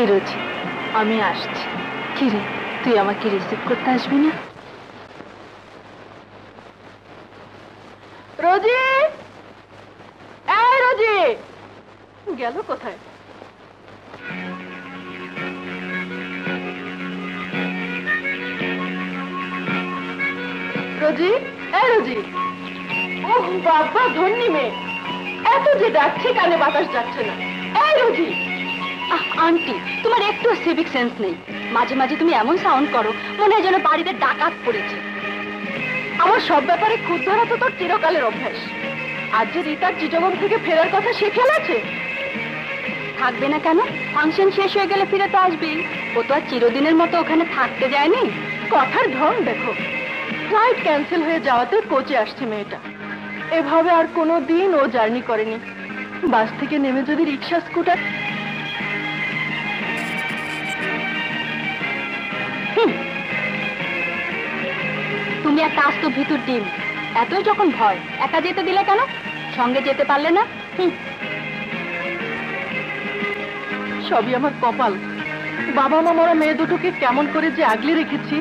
এই রোজি, আমি আসছি। কিরে, তুই আমাকে রিসিভ করতে আসবি না? রোজি, এই রোজি, গেল কোথায়? রোজি, এই রোজি। ওহ বাবা, ধন্যি মেয়ে, এত যে ডাকছি কানে বাতাস যাচ্ছে না। এই রোজি। আন্টি, তোমার একটু সিভিক সেন্স নেই। মাঝে মাঝে তুমি এমন সাউন্ড করো মনে হয় যেন বাড়িতে ডাকাত পড়েছে। আমার সব ব্যাপারে খুদ ধরা তো তোর চিরকালের অভ্যাস। আজ যে রীতার চিটাগং থেকে ফেরার কথা, সে খেয়াল আছে? থাকবে না কেন? ফাংশন শেষ হয়ে গেলে ফিরে তো আসবেই। ও তো আর চিরদিনের মতো ওখানে থাকতে যায়নি। কথার ঢং দেখো। ফ্লাইট ক্যান্সেল হয়ে যাওয়াতে কোচে আসছে মেয়েটা। এভাবে আর কোনো দিন ও জার্নি করেনি। বাস থেকে নেমে যদি রিক্সা, স্কুটার। তুমি একটা আস্ত ভিতর ডিম। এতই যখন ভয়, একা যেতে দিলে কেন? সঙ্গে যেতে পারলে না? সবই আমার কপাল। বাবা মা মরা মেয়ে দুটোকে কেমন করে যে আগলে রেখেছি।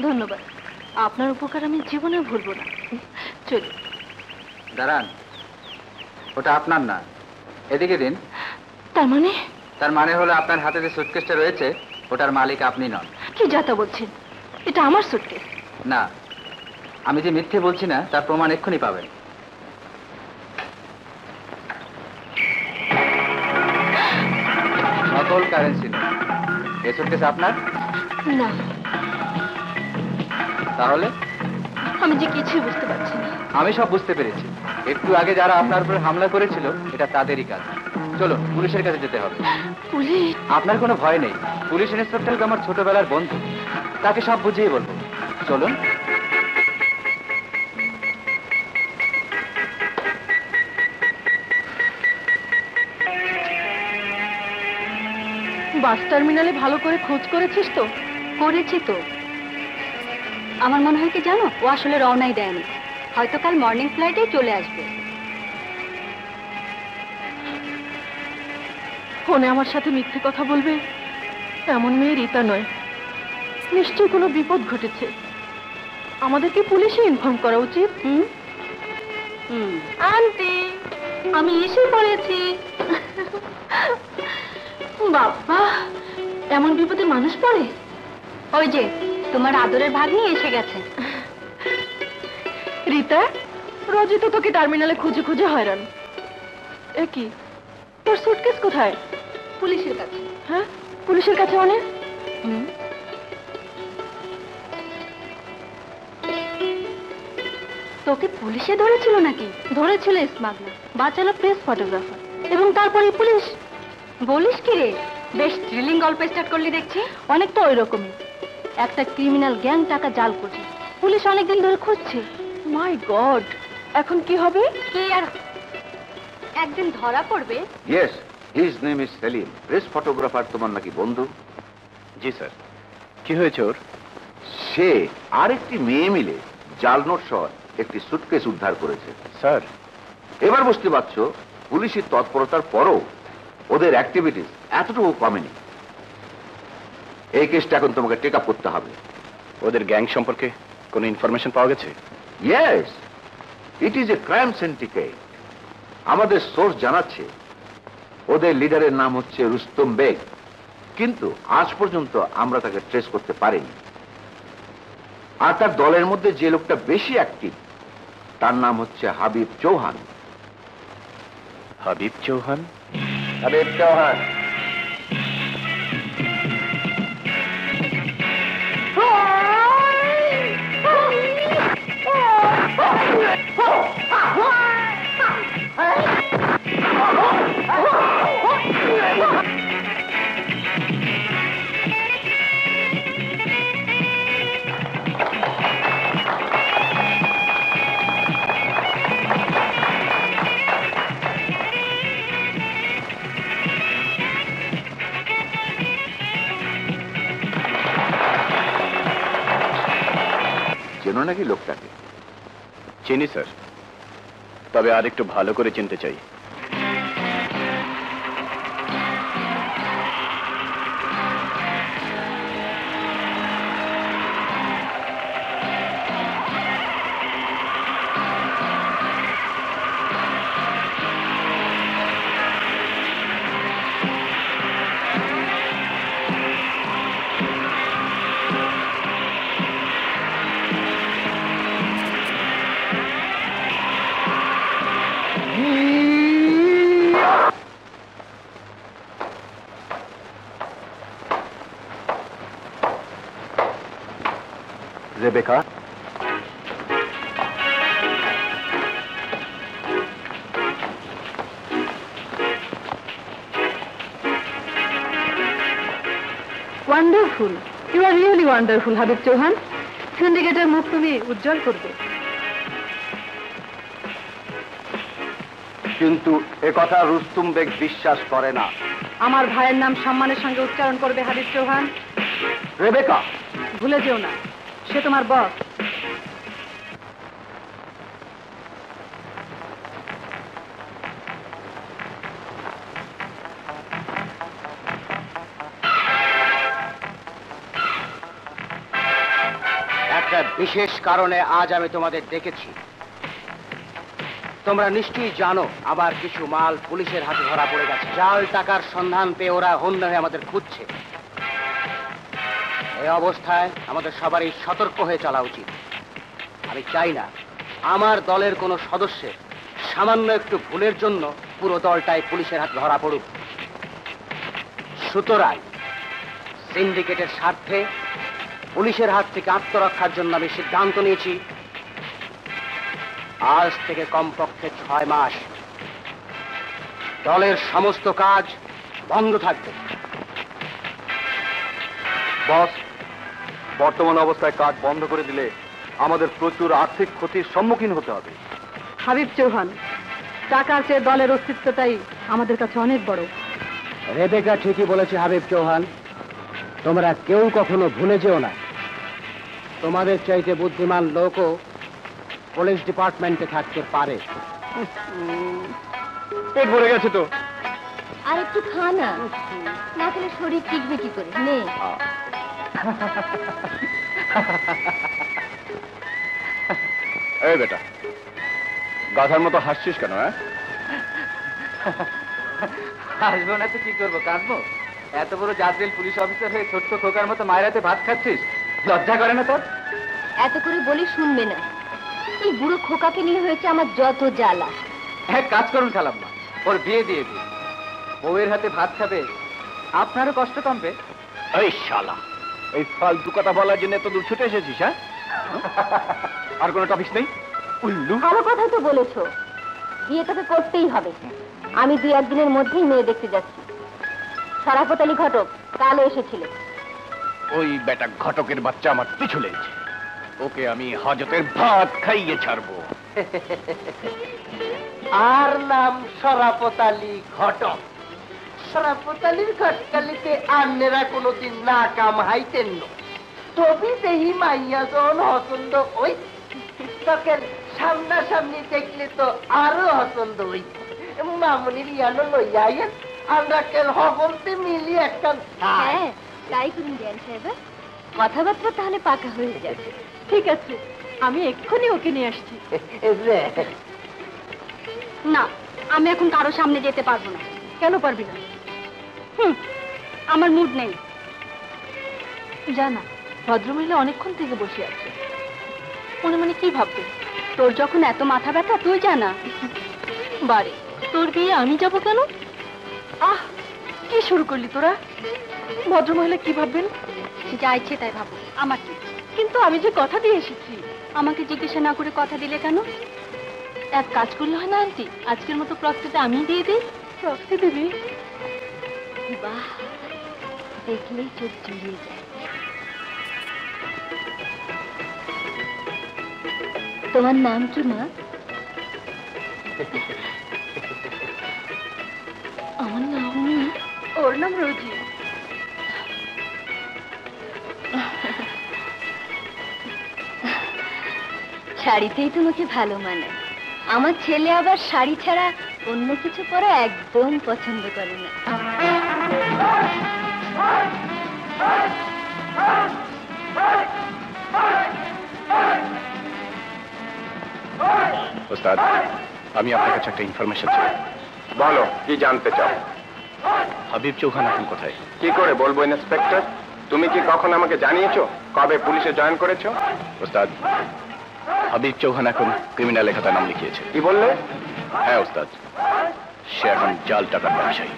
ধন্যবাদ, আপনার উপকার আমি জীবনে ভুলব না। চল। দাঁড়ান, ওটা আপনার না, এদিকে দিন। তার মানে হলো আপনার হাতে যে সুটকেসটা রয়েছে ওটার মালিক আপনি নন। কি যাতা বলছেন? এটা আমার সুটকেস। না, আমি যে মিথ্যে বলছি না তার প্রমাণ এক্ষুনি পাবেন। নকল কারেন্সি নেই। এই সুটকেস আপনার না। তাহলে? আমি যে কিছুই বুঝতে পারছি না। আমি সব বুঝতে পেরেছি। একটু আগে যারা আপনার উপর হামলা করেছিল এটা তাদেরই কাজ। চলুন, পুলিশের কাছে যেতে হবে। পুলিশ? আপনার কোনো ভয় নেই। পুলিশ ইন্সপেক্টর আমার ছোটবেলার বন্ধু, তাকে সব বুঝিয়ে বলবো। চলুন। বাস টার্মিনালে ভালো করে খোঁজ করেছিস তো? করেছি তো। আমার মনে হয় কি জানো, ও আসলে রওনাই দেয়নি। হয়তো কাল মর্নিং ফ্লাইটে চলে আসবে। ফোনে আমার সাথে মিথ্যে কথা বলবে এমন মেয়ে রীতা নয়। নিশ্চয়ই কোনো বিপদ ঘটেছে। আমাদেরকে পুলিশে ইনফর্ম করা উচিত। আন্টি, আমি এসে পড়েছি। বাবা, এমন বিপদে মানুষ পড়ে? ওই যে তোমার আদরের ভাগ্নি এসে গেছে। রীতা, রোজই তো তোকে টার্মিনালে খুঁজে খুঁজে হয়রান। এ কি, তোর সুটকেস কোথায়? পুলিশের কাছে। হ্যাঁ, পুলিশের কাছে মানে? তোকে পুলিশে ধরেছিল নাকি? ধরেছিল স্মাগলার, বাঁচালো প্রেস ফটোগ্রাফার, এবং তারপরে পুলিশ। বলিস কি রে, বেশ থ্রিলিং গল্প স্টার্ট করলি দেখছি। অনেকটা ওই রকমই। একটা ক্রিমিনাল গ্যাং টাকা জাল করছে, পুলিশ অনেকদিন ধরে খুঁজছে। মাই গড, এখন কি হবে? কি আর, একদিন ধরা পড়বে। Yes, his name is Selim. Press photographer তোমার নাকি বন্ধু? জি স্যার। কি হয়েছে ওর? সে আর একটি মেয়ে মিলে জাল নোট সহ একটি সুটকেস উদ্ধার করেছে। স্যার, এবার বুঝতে পারছো পুলিশের তৎপরতার পরও ওদের অ্যাক্টিভিটিস এতটুকু কমেনি। এই কেসটা এখন তোমাকে টেক আপ করতে হবে। ওদের গ্যাং সম্পর্কে কোনো ইনফরমেশন পাওয়া গেছে? Yes, it is a crime syndicate. আমাদের সোর্স জানাচ্ছে ওদের লিডারের নাম হচ্ছে রুস্তম বেগ, কিন্তু আজ পর্যন্ত আমরা তাকে ট্রেস করতে পারিনি। আর তার দলের মধ্যে যে লোকটা বেশি অ্যাক্টিভ তার নাম হচ্ছে হাবিব চৌহান। হাবিব চৌহান? হাবিব চৌহান। চেনো নাকি লোকটাকে? চিনি স্যার, তবে আর একটু ভালো করে চিনতে চাই। Rebecca, wonderful, you are really wonderful Habib Chauhan. সিন্ডিকেটের মুখ তুমি উজ্জ্বল করবে। কিন্তু এ কথা রুস্তুম বেগ বিশ্বাস করে না। আমার ভাইয়ের নাম সম্মানের সঙ্গে উচ্চারণ করবে হাবিব চৌহান। রেবেকা, ভুলে যেও না, সে তোমার বস। একটা বিশেষ কারণে আজ আমি তোমাদের ডেকেছি। তোমরা নিশ্চয়ই জানো আবার কিছু মাল পুলিশের হাতে ধরা পড়ে গেছে। জাল টাকার সন্ধান পেয়ে ওরা হন্য হয়ে আমাদের খুঁজছে। এই অবস্থায় আমাদের সবারই সতর্ক হয়ে চলা উচিত। আমি চাই না আমার দলের কোনো সদস্যের সামান্য একটু ভুলের জন্য পুরো দলটাই পুলিশের হাতে ধরা পড়ুক। সুতরাং সিন্ডিকেটের স্বার্থে পুলিশের হাত থেকে আত্মরক্ষার জন্য আমি সিদ্ধান্ত নিয়েছি, আজ থেকে কমপক্ষে 6 মাস দলের সমস্ত কাজ বন্ধ থাকবে। বস, বর্তমান অবস্থায় কাজ বন্ধ করে দিলে আমাদের প্রচুর আর্থিক ক্ষতির সম্মুখীন হতে হবে। হাবিব চৌহান, টাকার চেয়ে দলের অস্তিত্বটাই আমাদের কাছে অনেক বড়। রেবেকা ঠিকই বলেছে হাবিব চৌহান, তোমরা কেউ কখনো ভুলে যেও না তোমাদের চাইতে বুদ্ধিমান লোকও পুলিশ ডিপার্টমেন্টে থাকতে পারে। পেট ভরে গেছে তো। আর একটু খা না, না খেলে শরীর টিকবে কি করে? নে। এই বেটা, গাধার মতো হাসছিস কেন? হাসবো না তো কি করবো, কাঁদবো? এত বড় জাজরেল পুলিশ অফিসার হয়ে ছোট্ট খোকার মতো মায়ের হাতে ভাত খাচ্ছিস, লজ্জা করে না তোর? এত করে বলি শুনবে না। এই বুড়ো খোকাকে নিয়ে হয়েছে আমার যত জ্বালা। এক কাজ করুন খালাম্মা, ওর বিয়ে দিয়ে দিন। বউয়ের হাতে ভাত খাবে, আপনারও কষ্ট কমবে। এই শালা, এই ফালতু কথা বলার জন্য এত দূর ছুটে এসেছিস? হ্যাঁ, আর কোনো টপিক নেই? উল্লু। ভালো কথাই তো বলেছো, বিয়ে তোকে করতেই হবে। আমি 2-1 দিনের মধ্যেই মেয়ে দেখতে যাচ্ছি। শরাফত আলী ঘটক কালও এসেছিল। ওই বেটা ঘটকের বাচ্চা আমার পিছু লেগেছে, ওকে আমি হাজতের ভাত খাইয়ে ছাড়বো। আর নাম শরাফত আলী ঘটক। শরাফত আলীর ঘটকালিতে আন্নেরা কোনোদিন না কামাইতেন না। তবে দেহি মাইয়া যখন হসন্দ ওই তখন সামনাসামনি দেখলে তো আরো হসন্দ ওই। মামুনির ইয়ানো লইয়া আইয়েন, আমরা কেন হগলতে মিলি একখান হ্যাঁ, তাই করুন জ্ঞান সাহেব। কথাবার্তা তাহলে পাকা হয়ে যাবে। ঠিক আছে, আমি এক্ষুনি ওকে নিয়ে আসছি। না, আমি এখন কারো সামনে যেতে পারবো না। কেন পারবি না? আমার মুড নেই। জানা ভদ্রমহিলা অনেকক্ষণ থেকে বসে আছে, মনে মনে কি ভাববে? তোর যখন এত মাথা ব্যথা তুই জানা। বারে, তোর বিয়ে আমি যাব কেন? আহ, কি শুরু করলি তোরা? ভদ্রমহিলা কি ভাববেন? যা ইচ্ছে তাই ভাবো, আমার কি। কিন্তু আমি যে কথা দিয়ে এসেছি। আমাকে জিজ্ঞাসা না করে কথা দিলে কেন? এক কাজ করলে হয় না আন্টি, আজকের মতো প্রক্সিটা আমি দিয়ে দিই। প্রক্সি দিবি? বাহ, দেখলেই চোখ জুড়িয়ে যায়। তোমার নাম কি মা? আমার নাম, ওর নাম রোজি। শাড়িতেই তোমাকে ভালো মানায়। আমার ছেলে আবার শাড়ি ছাড়া অন্য কিছু পরা একদম পছন্দ করে না। ওস্তাদ, আমি আপনার কাছে একটা ইনফরমেশন চাই। বলো, কি জানতে চাও? হাবিব চৌহান এখন কোথায়? কি করে বলবো ইন্সপেক্টর? তুমি কি কখন আমাকে জানিয়েছো কবে পুলিশে জয়েন করেছো? ওস্তাদ, হাবিব চৌহান এখন ক্রিমিনাল খাতায় নাম লিখিয়েছে। কি বললে? হ্যাঁ ওস্তাদ, সে এখন জাল টাকার ব্যবসায়ী।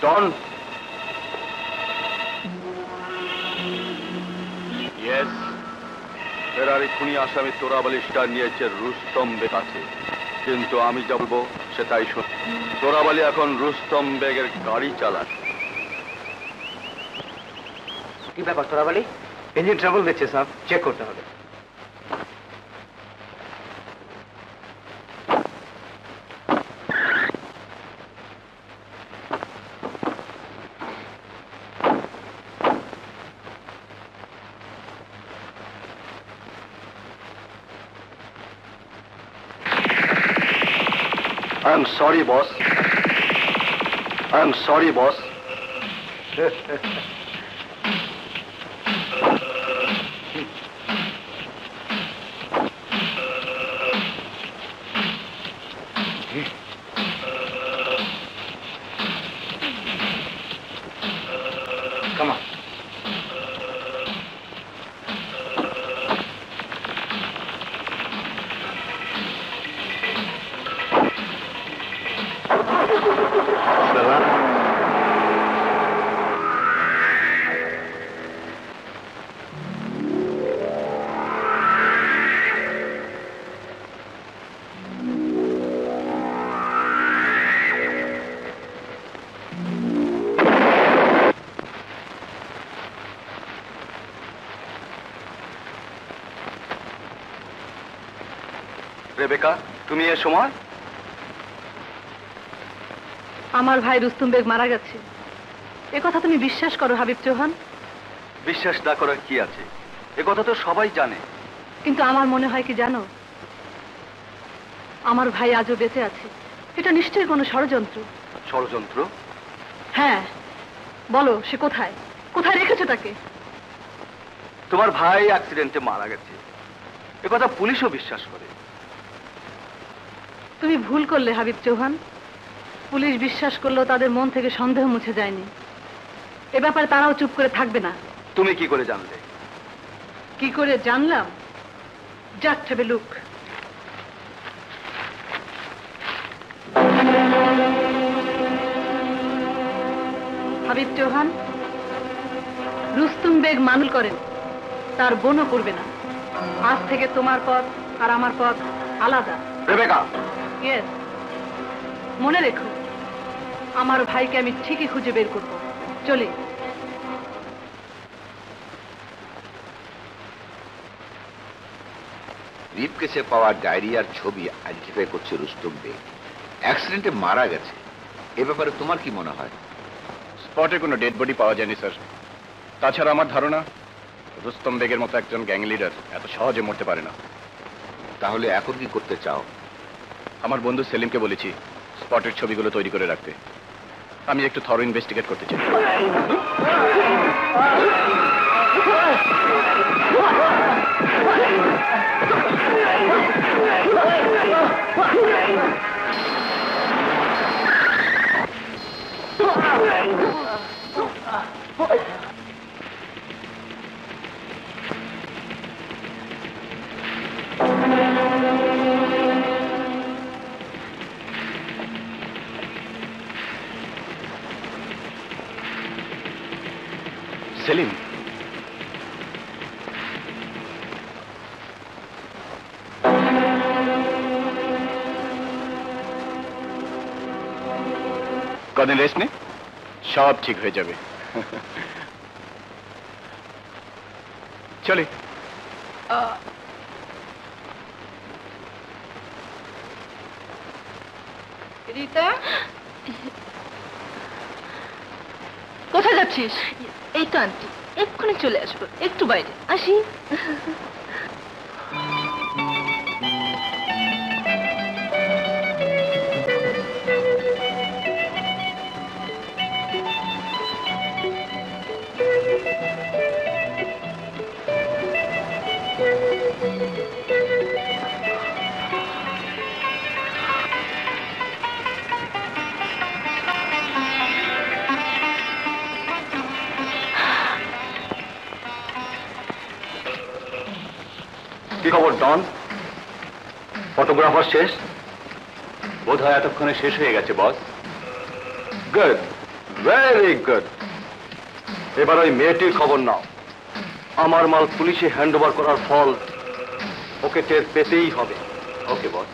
ডন, ইয়েস, ফেরারি খুনি আসামি তোরাবালি স্টার নিয়েছে রুস্তম বেগ কাছে, কিন্তু আমি যা বলবো সেটাই শোন। তোরাবালি এখন রুস্তম বেগের গাড়ি চালায়। কি ব্যাপার তোরাবালি? ইঞ্জিন ট্রাবল দিচ্ছে স্যার, চেক করতে হবে। I'm sorry, boss. I'm sorry, boss. Come on. Rebecca, তুমি এ সময়? আমার ভাই রুস্তম বেগ মারা গেছে, এ কথা তুমি বিশ্বাস করো হাবিব চৌহান? বিশ্বাস না করার কি আছে? এ কথা তো সবাই জানে। কিন্তু আমার মনে হয় কি জানো, আমার ভাই আজও বেঁচে আছে। এটা নিশ্চয়ই কোনো ষড়যন্ত্র। ষড়যন্ত্র? হ্যাঁ, বলো সে কোথায়? কোথায় রেখেছো তাকে? তোমার ভাই অ্যাক্সিডেন্টে মারা গেছে, এ কথা পুলিশও বিশ্বাস করে। তুমি ভুল করলে হাবিব চৌহান। পুলিশ বিশ্বাস করলেও তাদের মন থেকে সন্দেহ মুছে যায়নি। এ ব্যাপারে তারাও চুপ করে থাকবে না। তুমি কি করে জানলে? কি করে জানলাম? Just have a look. Habib Chauhan, Rustam Baig মামল করেন, তার বোনও করবে না। আজ থেকে তোমার পথ আর আমার পথ আলাদা। রেবেকা, ইয়েস, মনে রেখো, আমার ভাইকে আমি ঠিকই খুঁজে বের করব। চলি। ব্রিফকেসে পাওয়া ডায়েরি আর ছবি আইডেন্টিফাই করছে রুস্তম বেগ অ্যাক্সিডেন্টে মারা গেছে। এ ব্যাপারে তোমার কি মনে হয়? স্পটে কোনো ডেড বডি পাওয়া যায়নি স্যার। তাছাড়া আমার ধারণা রুস্তম বেগের মতো একজন গ্যাং লিডার এত সহজে মরতে পারে না। তাহলে এখন কি করতে চাও? আমার বন্ধু সেলিমকে বলেছি স্পটের ছবিগুলো তৈরি করে রাখতে। আমি একটু থরো ইনভেস্টিগেট করতে চাই। সেলিম, কদিন রেস্ট নে, সব ঠিক হয়ে যাবে। চলে। রিতা, কোথায় যাচ্ছিস? এই তো আন্টি, এক্ষুনি চলে আসবো, একটু বাইরে আসি। কি খবর ডন? ফটোগ্রাফার শেষ? বোধ হয় এতক্ষণে শেষ হয়ে গেছে বস। Good, very good. এবার ওই মেয়েটির খবর নাও। আমার মাল পুলিশে হ্যান্ড ওভার করার ফল ওকে টের পেতেই হবে। ওকে বস।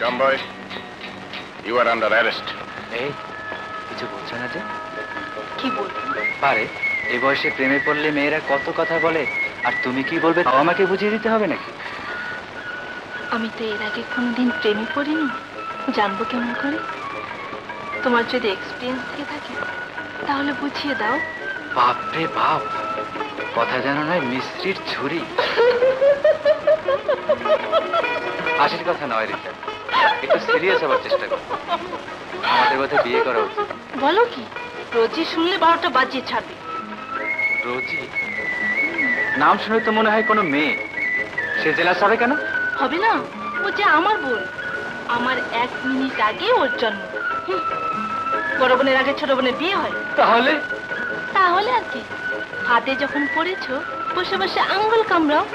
John boy, you are under arrest. এই কিছু বলছো না যে? কি বলবো? পারে এই বয়সে প্রেমে পড়লে মেয়েরা কত কথা বলে, আর তুমি কি বলবে তাও আমাকে বুঝিয়ে দিতে হবে নাকি? আমি তো এর আগে কোনোদিন প্রেমে পড়িনি, জানবো কেমন করে? তোমার যদি এক্সপিরিয়েন্স থেকে থাকে তাহলে বুঝিয়ে দাও। বাপরে বাপ, কথা যেন নয় মিস্ত্রির ছুরি। হাসির কথা নয় রিতা, একটু সিরিয়াস হবার চেষ্টা করো। আমাদের বোধহয় বিয়ে করা উচিত। বলো কি? রোজই শুনলে 12টা বাজিয়ে ছাড়বে। রোজি নাম শুনে তো মনে হয় কোনো মেয়ে। সে জেলাস হবে কেন? হবে না, ও যে আমার বোন। আমার 1 মিনিট আগে ওর জন্ম। বড় বোনের আগে ছোট বোনের বিয়ে হয়। তাহলে তাহলে আর কি, হাতে যখন পড়েছো বসে বসে আঙ্গুল কামড়াও।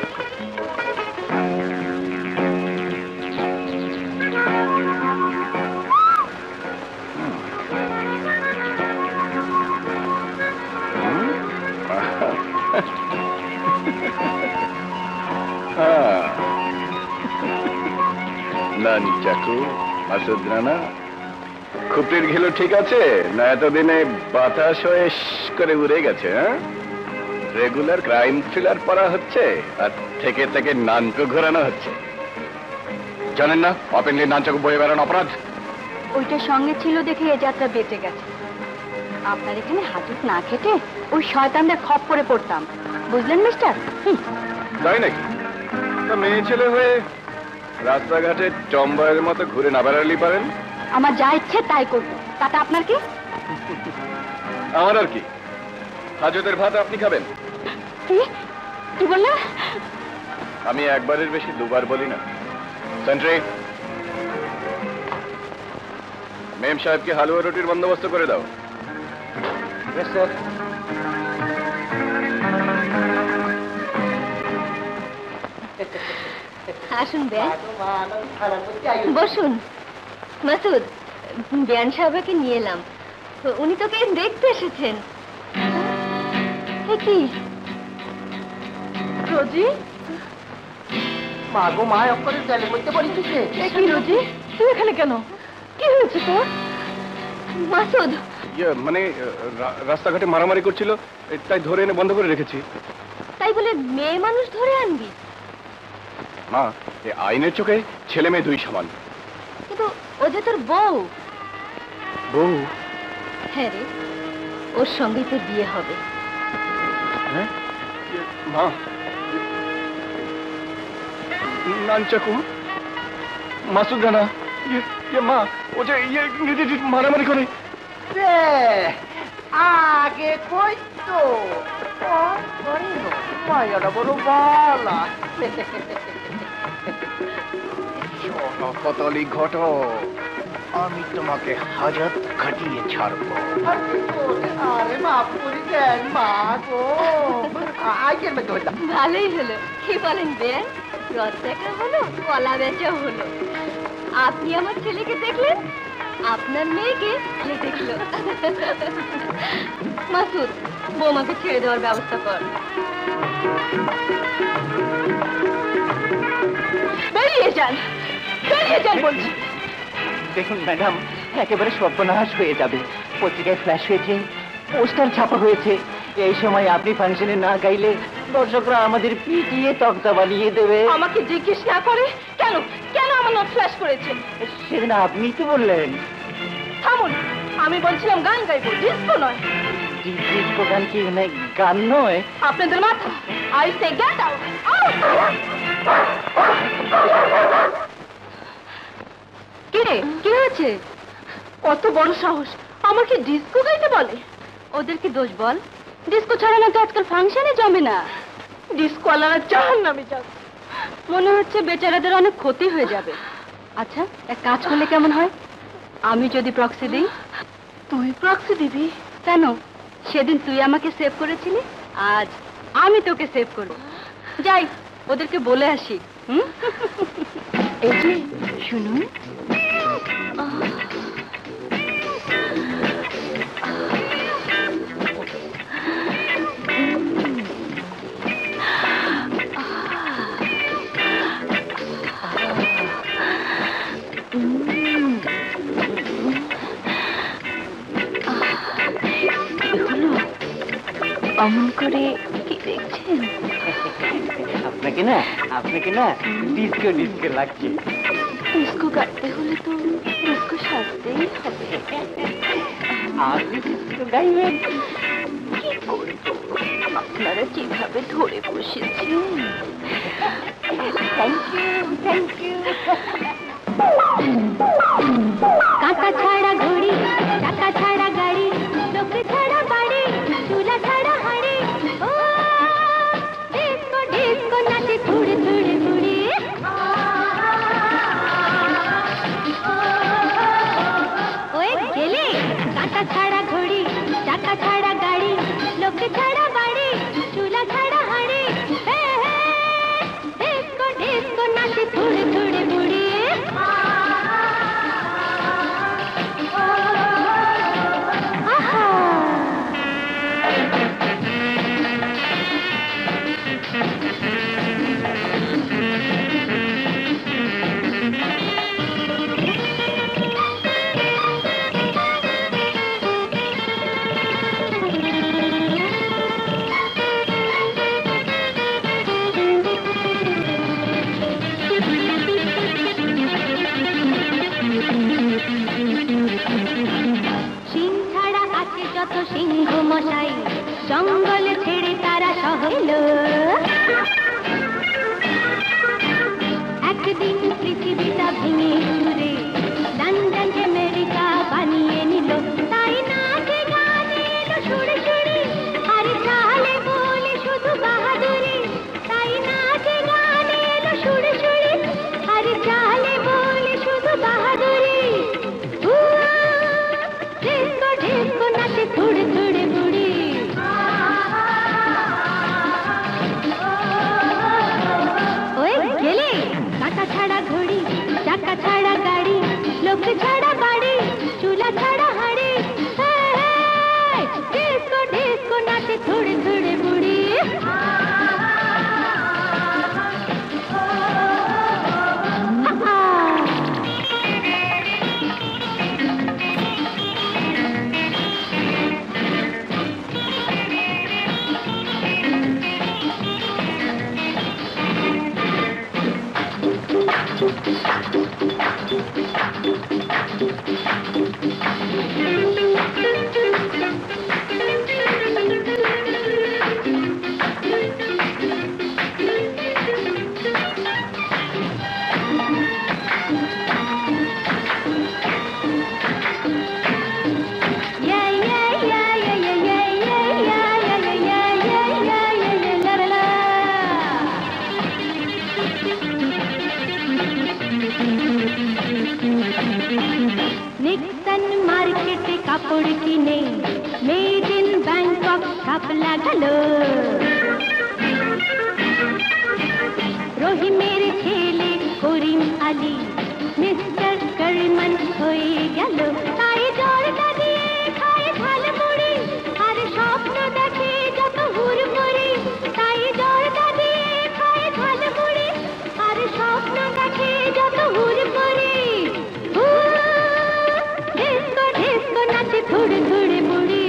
কাকু মাসুদ রানা খুপড়ির ঘিলু ঠিক আছে না এতদিনে বাতাস হয়ে করে উড়ে গেছে? হ্যাঁ, রেগুলার ক্রাইম থ্রিলার পড়া হচ্ছে আর থেকে থেকে নানকো ঘোরানো হচ্ছে। জানেন না ওপেনলি নানচাকু বয়ে বেড়ানো অপরাধ? ওইটা সঙ্গে ছিল দেখে এ যাত্রা বেঁচে গেছে। আপনার এখানে হাজত না খেটে ওই শয়তানদের খপ করে পড়তাম, বুঝলেন মিস্টার? তাই নাকি? তা মেয়ে ছেলে হয়ে রাস্তাঘাটে চম্বায়ের মতো ঘুরে না বেড়ালি পারেন? আমার যা ইচ্ছে তাই করবো, তাতে আপনার কি? আমার আর কি, হাজতের ভাত আপনি খাবেন। কি বললেন? আমি একবারের বেশি দুবার বলি না। সেন্ট্রি, মেম সাহেবকে হালুয়া রুটির বন্দোবস্ত করে দাও। আসুন বেন, বসুন। মাসুদ, বেয়ান সাহেবকে নিয়ে এলাম, তো উনি তোকে দেখতে এসেছেন। কি রোজি? মা গো মা, অক্ষরের জলের মধ্যে পড়েছিস। কি রোজি, তুই এখানে কেন? কি হয়েছে তোর? মাসুদ, মানে রাস্তাঘাটে মারামারি করছিল, তাই ধরে এনে বন্ধ করে রেখেছি। তাই বলে মেয়ে মানুষ ধরে আনবি? মা, এই আইনের চোখে ছেলে মেয়ে দুই সমান। কিন্তু ও যে তোর বউ। বউ? হ্যাঁ রে, ওর সঙ্গেই তোর বিয়ে হবে। মা, নানচাকু মাসুদ রানা, মা ও যে মারামারি করে। আগে কই তো মায়াটা বড় বালা। পতলি ঘটক, আমি তোমাকে হাজত খাটিয়ে ছাড়বো। আরে বাপ করি দেন মা গো, আইকের মধ্যে হইতাম। ভালোই হলো। কি বলেন বেন, রথ দেখা হলো, কলা বেচা হলো। আপনি আমার ছেলেকে দেখলেন, আপনার মেয়েকে কে দেখলো। মাসুদ, বৌমাকে ছেড়ে দেওয়ার ব্যবস্থা কর। বেরিয়ে যান, বেরিয়ে যান বলছি। দেখুন ম্যাডাম, একেবারে সর্বনাশ হয়ে যাবে। পত্রিকায় ফ্ল্যাশ হয়েছে, পোস্টার ছাপা হয়েছে। এই সময় আপনি ফাংশনে না গাইলে দর্শকরা আমাদের পিটিয়ে তক্তা বানিয়ে দেবে। আমাকে জিজ্ঞেস না করে কেন কেন আমার নোট ফ্ল্যাশ করেছে? সেদিন আপনি তো বললেন। থামুন, আমি বলছিলাম গান গাইবো, ডিস্কো নয়। ডিস্কো গান কি গান নয়? আপনাদের মাথা। I say get out. কি রে, কি হয়েছে? কত বড় সাহস, আমাকে ডিস্কো গাইতে বলে? ওদের কি দোষ বল? ডিস্কো ছাড়া না তো আজকাল ফাংশনে জমে না। ডিস্কোয়ালারা জাহান্নামে যাবে। মনে হচ্ছে বেচারাদের অনেক ক্ষতি হয়ে যাবে। আচ্ছা, এক কাজ করলে কেমন হয়? আমি যদি প্রক্সি দিই। তুই প্রক্সি দিবি? কেন? সেদিন তুই আমাকে সেভ করেছিলি, আজ আমি তোকে সেভ করব। যাই, ওদেরকে বলে আসি। এই যে শুনুন, অমন করে কি দেখছেন? আপনাকে না ডিস্কো ডিস্কো লাগছে। ডিস্কো গাইতে হলে তো ডিস্কো সাজতেই হবে। আপনি ডিস্কো গাইবেন? কি করবো, আপনারা যেভাবে ধরে বসেছেন। Thank you, thank you. কাঁটা ছাড়া ঘড়ি, টাকা ছাড়া গাড়ি, লোক ছাড়া বাড়ি, চুলা ছাড়া হাড়ি। ও ডিস্কো ডিস্কো নাচে থুড়ে থুড়ে মুড়ি। ওই গেলে কাঁটা ছাড়া ঘড়ি, টাকা ছাড়া গাড়ি, লোক ছাড়া বাড়ি, চুলা ছাড়া হাড়ি। ডিস্কো ডিস্কো নাচে থুড়ে থুড়ে মুড়ি। যত সিংহ মশাই জঙ্গল ছেড়ে তারা শহরে এলো। একদিন পৃথিবীটা ভেঙে চুরে লন্ডন আমেরিকা বানিয়ে নিল। তাই নাচে গানে এলো সুরে সুরে, আর চালে বলে শুধু বাহাদুরি। তাই নাচে গানে এলো সুরে সুরে, আর চালে বলে শুধু বাহাদুরি। ডিস্কো ডিস্কো নাচে থুড়ে থুড়ে বুড়ি। ওই গেলে কাঁটা ছাড়া ঘড়ি, চাকা ছাড়া গাড়ি, লোক ছাড়া বাড়ি, চুলা ছাড়া হাড়ি। ডিস্কো ডিস্কো নাচে থুড়ে থুড়ে বুড়ি। নিক্সন মার্কেটে কাপড় কিনে মেড ইন ব্যাংকক ছাপ লাগালো। রহিমের ছেলে করিম আলী মিস্টার করমন হয়ে গেল। তাই জর্দা দিয়ে খায় ঝালমুড়ি, আর স্বপ্ন দেখে যত হুড়মুড়ি। তাই জর্দা দিয়ে খায় ঝালমুড়ি, আর স্বপ্ন দেখে যত হুড়মুড়ি। ডিস্কো ডিস্কো নাচে থুড়ে থুড়ে বুড়ি।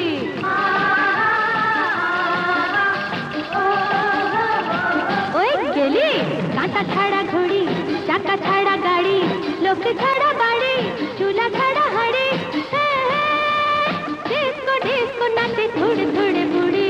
ওই গেলি কাঁটা ছাড়া ঘড়ি, চাকা ছাড়া গাড়ি, লোক ছাড়া বাড়ি, চুলা ছাড়া হাড়ি। ডিস্কো ডিস্কো নাচে থুড়ে থুড়ে বুড়ি।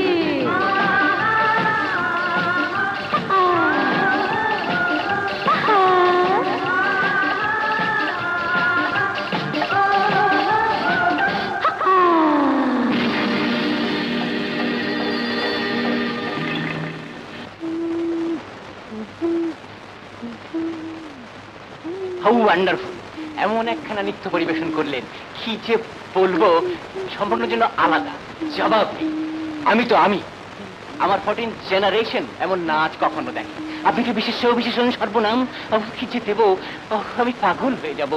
How wonderful! এমন একখানা নৃত্য পরিবেশন করলেন, কি যে বলবো, সম্পূর্ণ জন্য আলাদা, জবাব নেই। আমি আমার 14 জেনারেশন এমন নাচ কখনো দেখি। আপনি কি বিশেষ বিশেষণ সর্বনাম কি যে দেব, আমি পাগল হয়ে যাব।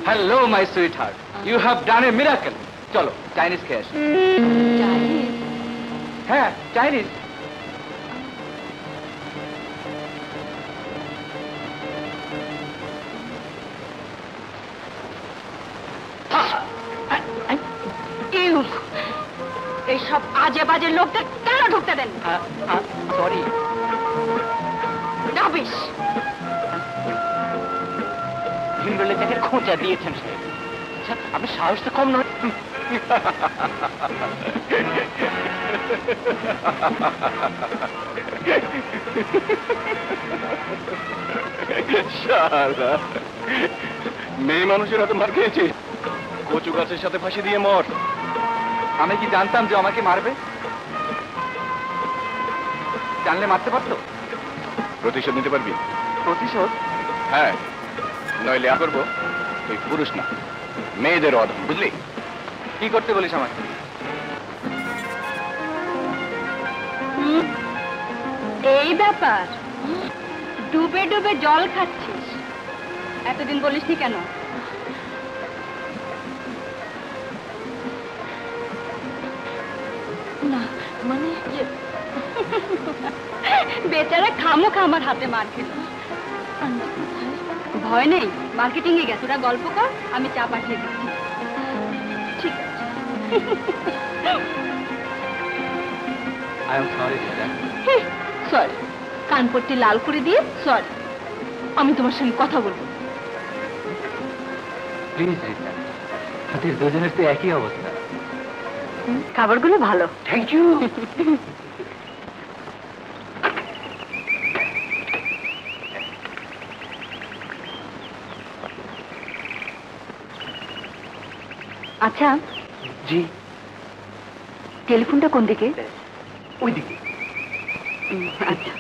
Hello my sweet heart, you have done a miracle. চলো চাইনিজ খেয়ে আসি। হ্যাঁ, চাইনিজ। এইসব আজে বাজে লোকদের কেন ঢুকতে দেন? সরি। রাবিশ! ভিন্ডলে তাকে খোঁচা দিয়েছেন সাহেব। আচ্ছা, আপনি সাহস তো কম নয়। মেয়ে মানুষের হাতে মার খেয়েছে, কচু গাছের সাথে ফাঁসি দিয়ে মর। আমি কি জানতাম যে আমাকে মারবে? জানলে মারতে পারতো। প্রতিশোধ নিতে পারবি? প্রতিশোধ? হ্যাঁ, নইলে করবো। তুই পুরুষ না, মেয়েদের অধম, বুঝলি? কি করতে বলিস আমাকে? এই ব্যাপার, ডুবে ডুবে জল খাচ্ছিস, এতদিন বলিসনি কেন? না মানে বেচারা খামোখা আমার হাতে মার খেল। ভয় নেই, মার্কেটিং এ গেছে, ওরা গল্প কর, আমি চা পাঠিয়ে দিচ্ছি। ঠিক আছে। I am sorry madam. Sorry? কানপট্টি লাল করে দিয়ে সরি? আমি তোমার সঙ্গে কথা বলবো। প্লিজ রিতা, আমাদের দুজনের তো একই অবস্থা। খাবারগুলো ভালো। Thank you. আচ্ছা, জি, টেলিফোনটা কোন দিকে? ওইদিকে। আচ্ছা।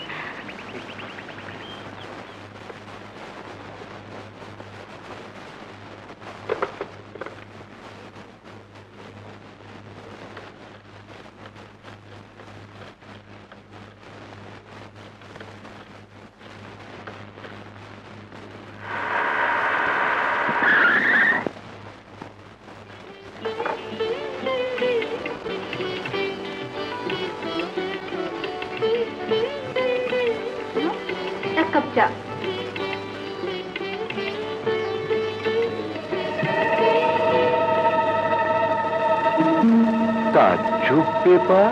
এক কাপ চা। তাজ্জুব পেপার।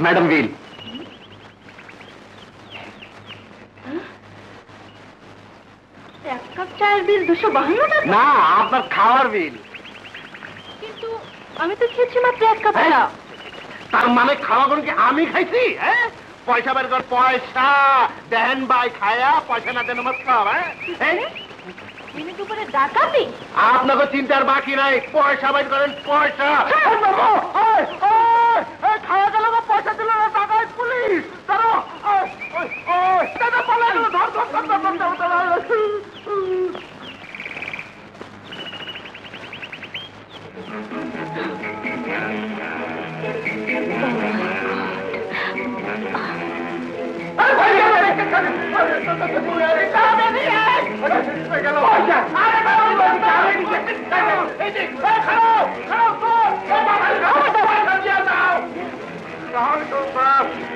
ম্যাডাম বিল। এক কাপ চায়ের বিল 252 টাকা? না, আপনার খাওয়ার বিল। কিন্তু আমি তো খেয়েছি মাত্র এক কাপ চা। তার মানে খাওয়াগুলো কি আমি খাইছি? হ্যাঁ, পয়সা বের কর, পয়সা দেন ভাই, খায়া পয়সা না দেন আমার খাওয়া। হ্যাঁ, দিনে দুপুরে ডাকাতি? আপনাকে চিন্তার বাকি নাই, পয়সা বের করেন, পয়সা। খাওয়া গেল না, পয়সা দিল না, টাকায় পুলিশ। ধরো, পালা গেল, ধর ধর ধর ধর ধর ধর।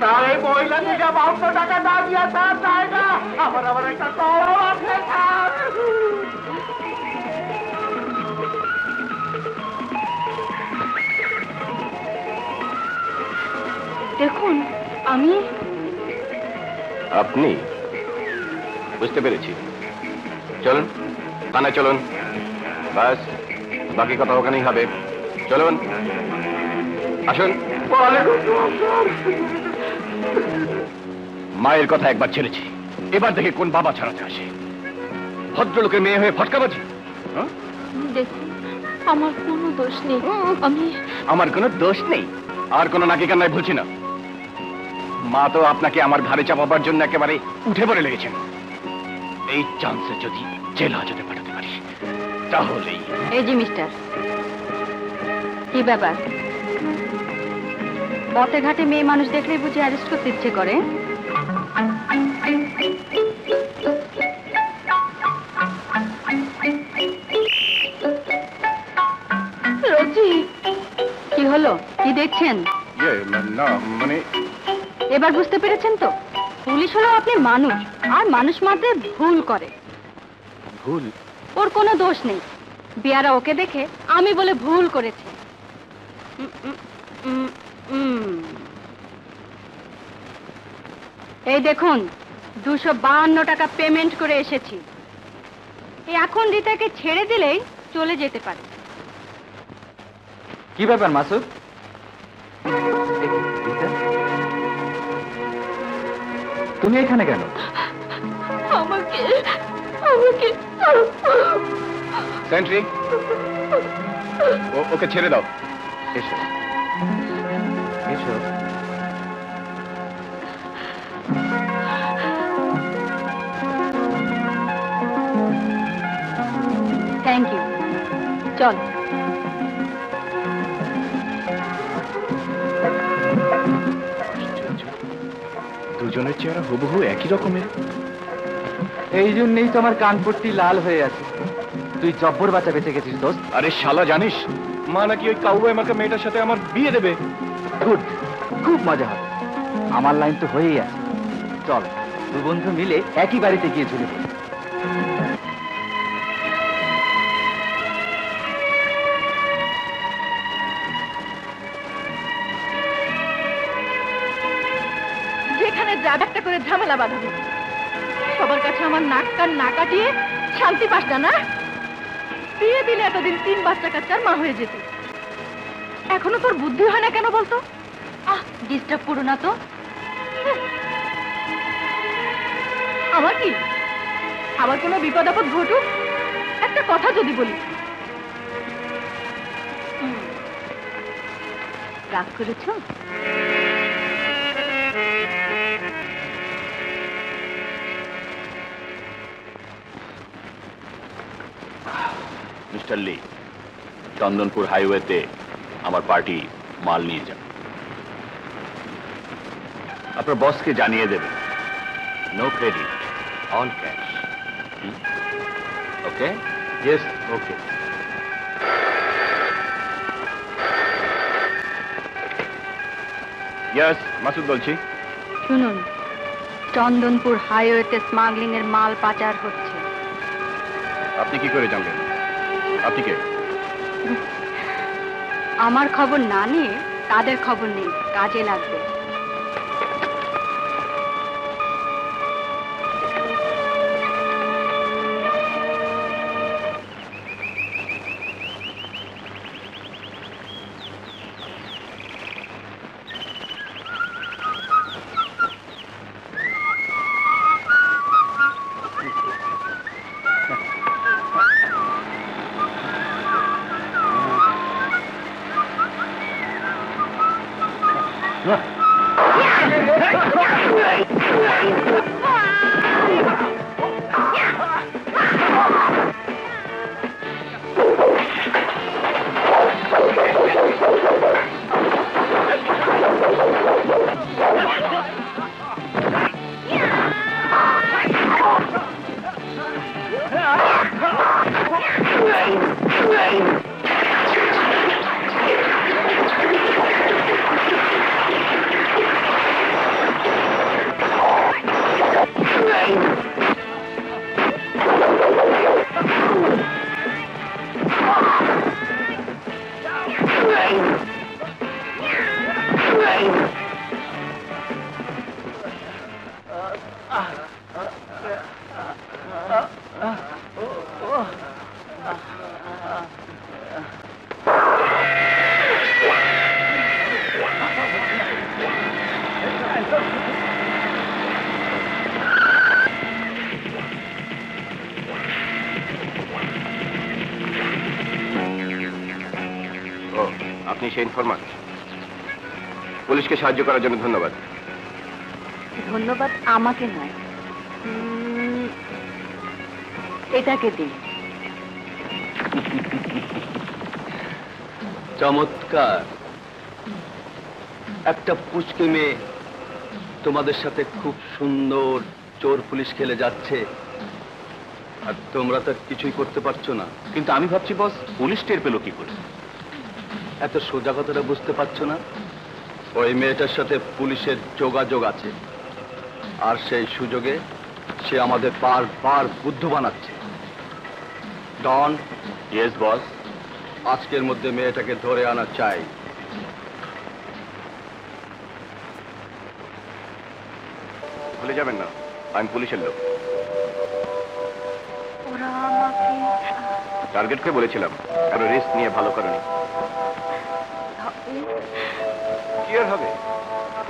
তার এই মহিলা থেকে 52 টাকা না দিয়া তার জায়গা আমার একটা কল আছে। দেখুন, আমি আপনি? বুঝতে পেরেছি। চলুন থানায় চলুন, বাস বাকি কথা ওখানেই হবে। চলুন, আসুন। মায়ের কথা একবার ছেড়েছি, এবার দেখে কোন বাবা ছাড়াতে আসে। ভদ্রলোকের মেয়ে হয়ে ফটকাবাজি। হ্যাঁ? দেখুন, আমার কোনো দোষ নেই। আমার কোনো দোষ নেই, আর কোনো নাকি কান্নায় ভুলছি না। মা তো আপনাকে আমার ঘাড়ে চাপাবার জন্য একেবারে উঠে পড়ে লেগেছেন। এই চান্সে যদি জেল হাজতে পাঠাতে পারি তাহলেই। এই যে মিস্টার, কি ব্যাপার? পথে ঘাটে মেয়ে মানুষ দেখলেই বুঝি অ্যারেস্ট করতে ইচ্ছে করে? রোজি, কি হলো? কি দেখছেন? না মানে এবার বুঝতে পেরেছেন তো? পুলিশ হলো আপনি মানুষ, আর মানুষ মাত্র ভুল করে। ভুল? ওর কোনো দোষ নেই। বিয়ারা ওকে দেখে আমি বলে ভুল করেছে। এই দেখুন, 252 টাকা পেমেন্ট করে এসেছি। এখন রিতাকে ছেড়ে দিলেই চলে যেতে পারে। কি ব্যাপার মাসুদ? তুমি এখানে কেন? আমাকে আমাকে সেন্ট্রি, ওকে ছেড়ে দাও। এসো এসো। Thank you. চল। দুজনের চেহারা হুবহু একই রকমের। এই জন্যই তো আমার কানপট্টি লাল হয়ে আছে। তুই জব্বর বাচ্চা বেঁচে গেছিস দোস্ত। আরে শালা, জানিস মা নাকি ওই কাউবয় মার্কা মেয়েটার সাথে আমার বিয়ে দেবে। গুড, খুব মজা হবে। আমার লাইন তো হয়েই আছে। চল দু বন্ধু মিলে একই বাড়িতে গিয়ে ঝুলে পড়ি। যেখানে যা একটা করে ঝামেলা বাঁধাবে, সবার কাছে আমার নাক কান না কাটিয়ে শান্তি পাস না? বিয়ে দিলে এতদিন 3 বাচ্চা কাচ্চার মা হয়ে যেত, এখনো তোর বুদ্ধি হয় না কেন বলতো? ডিস্টার্ব করো না তো। আমার কি আবার কোনো বিপদ আপদ ঘটুক, একটা কথা যদি বলি। রাগ করেছো? মিস্টার লি, চন্দনপুর হাইওয়েতে আমার পার্টি মাল নিয়ে যান। আপনার বসকে জানিয়ে দেবেন, নো ক্রেডিট, অল ক্যাশ। ওকে? ইয়েস, ওকে। ইয়েস, মাসুদ বলছি। শুনুন, চন্দনপুর হাইওয়েতে স্মাগলিং এর মাল পাচার হচ্ছে। আপনি কি করে জানলেন? আপনি কে? আমার খবর না নিয়ে তাদের খবর নেই, কাজে লাগবে। আপনি সেই ইনফরমার? পুলিশকে সাহায্য করার জন্য ধন্যবাদ। ধন্যবাদ আমাকে নয়, এটাকে দিন। চমৎকার, একটা পুচকে মেয়ে তোমাদের সাথে খুব সুন্দর চোর পুলিশ খেলে যাচ্ছে, আর তোমরা তো কিছুই করতে পারছো না। কিন্তু আমি ভাবছি বস, পুলিশ টের পেল কি করে? এত সোজা কথাটা বুঝতে পারছো না? ওই মেয়েটার সাথে পুলিশের যোগাযোগ আছে, আর সেই সুযোগে সে আমাদের বারবার বুদ্ধ বানাচ্ছে। ডন। ইয়েস বস, আজকের মধ্যে মেয়েটাকে ধরে আনা চাই। ভুলে যাবেন না, আমি পুলিশের লোক। ওরা আমাকে টার্গেটকে বলেছিলাম, কারো রিস্ক নিয়ে ভালো করেনি। কি আর হবে,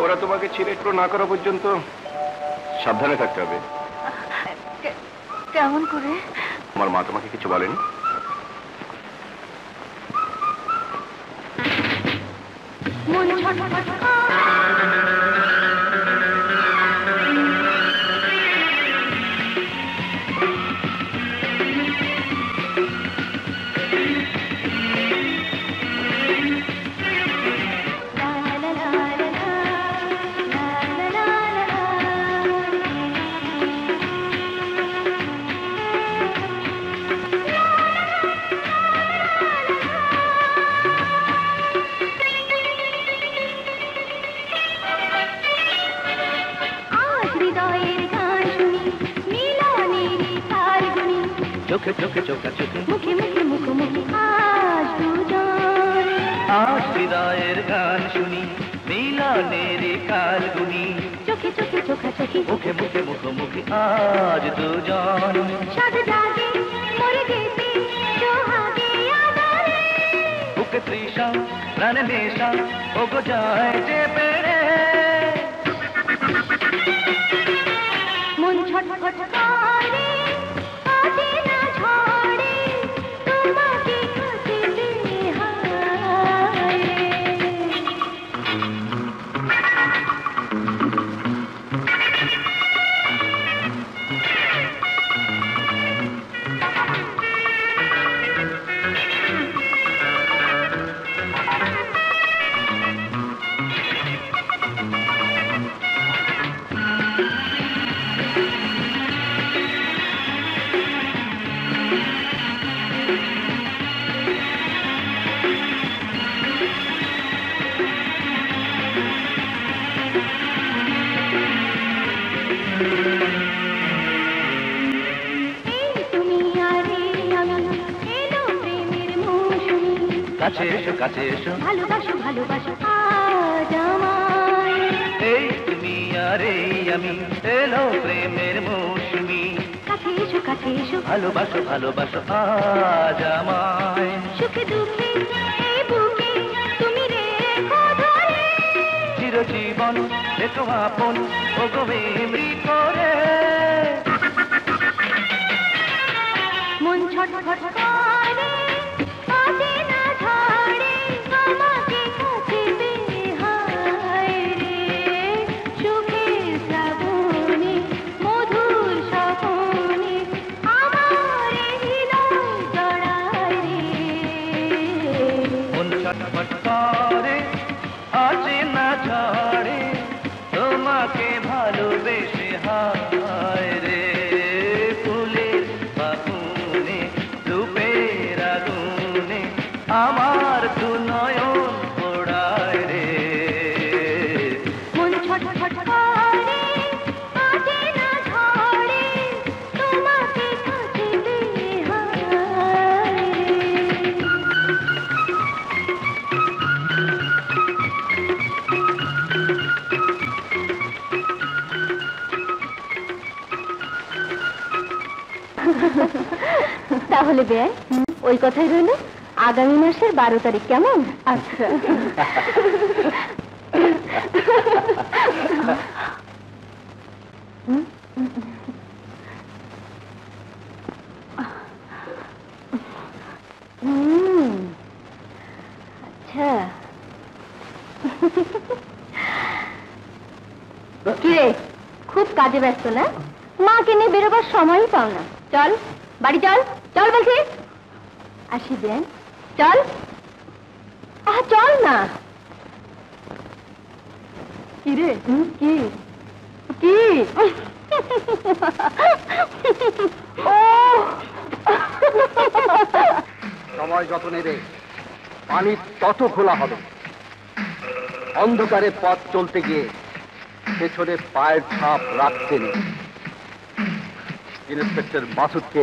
ওরা তোমাকে ছিলেট্র না করা পর্যন্ত সাবধানে থাকতে হবে। কেমন করে? আমার মা তোমাকে কিছু বলেনি? মনে ছটফট চোখে চোখে চোখা চোখে মুখে মুখে মুখোমুখি আজ দুজন আজ হৃদয়ের গান শুনি মিলনের কাল গুনি চোখে চোখে চোখা চোখি মুখে মুখে মুখোমুখি আজ দুজন সাদ জাগে মরে গেছে সোহাগে আদরে বুকে তৃষা প্রাণে নেশা ওগো যায় যে পেরে মন ছটফট করে আজে না ঝরে তোমাকে খুঁজতে হায় কাছে এসো কাছে এসো ভালোবাসো ভালোবাসো আজ আমায় এই তুমি আর এই আমি এলো প্রেমের মৌসুমি কাছে এসো ভালোবাসো ভালোবাসো আজ আমায় সুখে দুঃখে এই বুকে তুমি রেখো ধরে চিরজীবন দেখো আপন ওগো মেমরি করে মন ছটফট করে আজে না ঝরে তোমাকে খুঁজতে হায় রে সুখের শ্রাবণে মধুর স্বপনে আমার হৃদয় জড়ায় রে মন ছটফট করে আছে না ঝরে তোমাকে ভালোবেসে হায় রে ফুলের বাগুনে রূপের আগুনে আমার দু নয়ন পোড়ায় রে মন ছটফট করে আজে না ঝরে তোমাকে খুঁজতে হায় তাহলে বেয়াই ওই কথাই রইল আগামী মাসের 12 তারিখ কেমন? আচ্ছা আচ্ছা কিরে খুব কাজে ব্যস্ত না? মাকে নিয়ে বেরোবার সময়ই পাও না। চল বাড়ি চল, চল বলছি। আসি দেন, চল চল না। কি রে কি কি ও সময় যত নেবে পানি তত খোলা হবে। অন্ধকারে পথ চলতে গিয়ে পেছনে পায়ের ছাপ রাখতে নেই। ইন্সপেক্টর মাসুদকে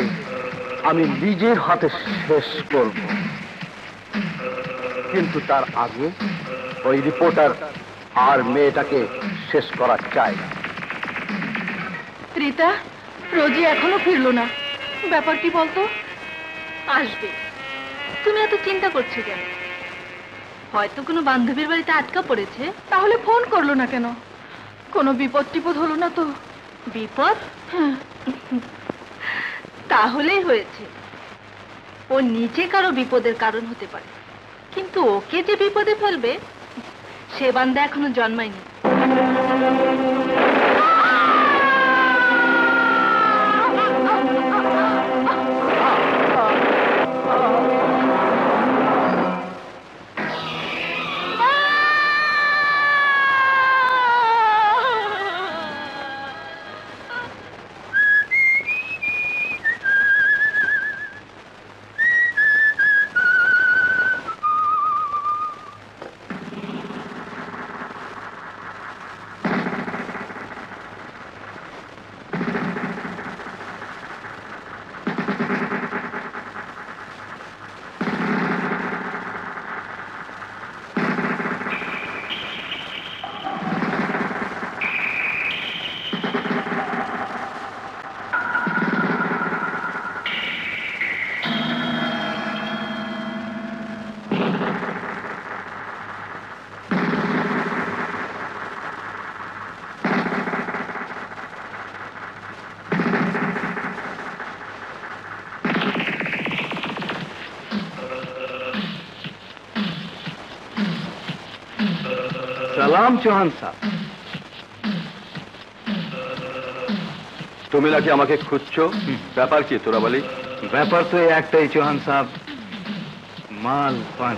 আমি নিজের হাতে শেষ করব, কিন্তু তার আগে ওই রিপোর্টার আর মেয়েটাকে শেষ করা চাই। রিতা, রোজি এখনো ফিরলো না, ব্যাপার কি বলতো? আসবে। তুমি এত চিন্তা করছো কেন? হয়তো কোনো বান্ধবীর বাড়িতে আটকা পড়েছে। তাহলে ফোন করলো না কেন? কোনো বিপদ টিপদ হলো না তো? বিপদ? হ্যাঁ, তাহলেই হয়েছে। ও নিজে কারো বিপদের কারণ হতে পারে, কিন্তু ওকে যে বিপদে ফেলবে সে বান্দা এখনো জন্মায়নি। প্রণাম চৌহান সাহেব। তুমি নাকি আমাকে খুঁজছো? ব্যাপার কি তোরাবালি? ব্যাপার তো একটাই চৌহান সাহেব, মাল পান।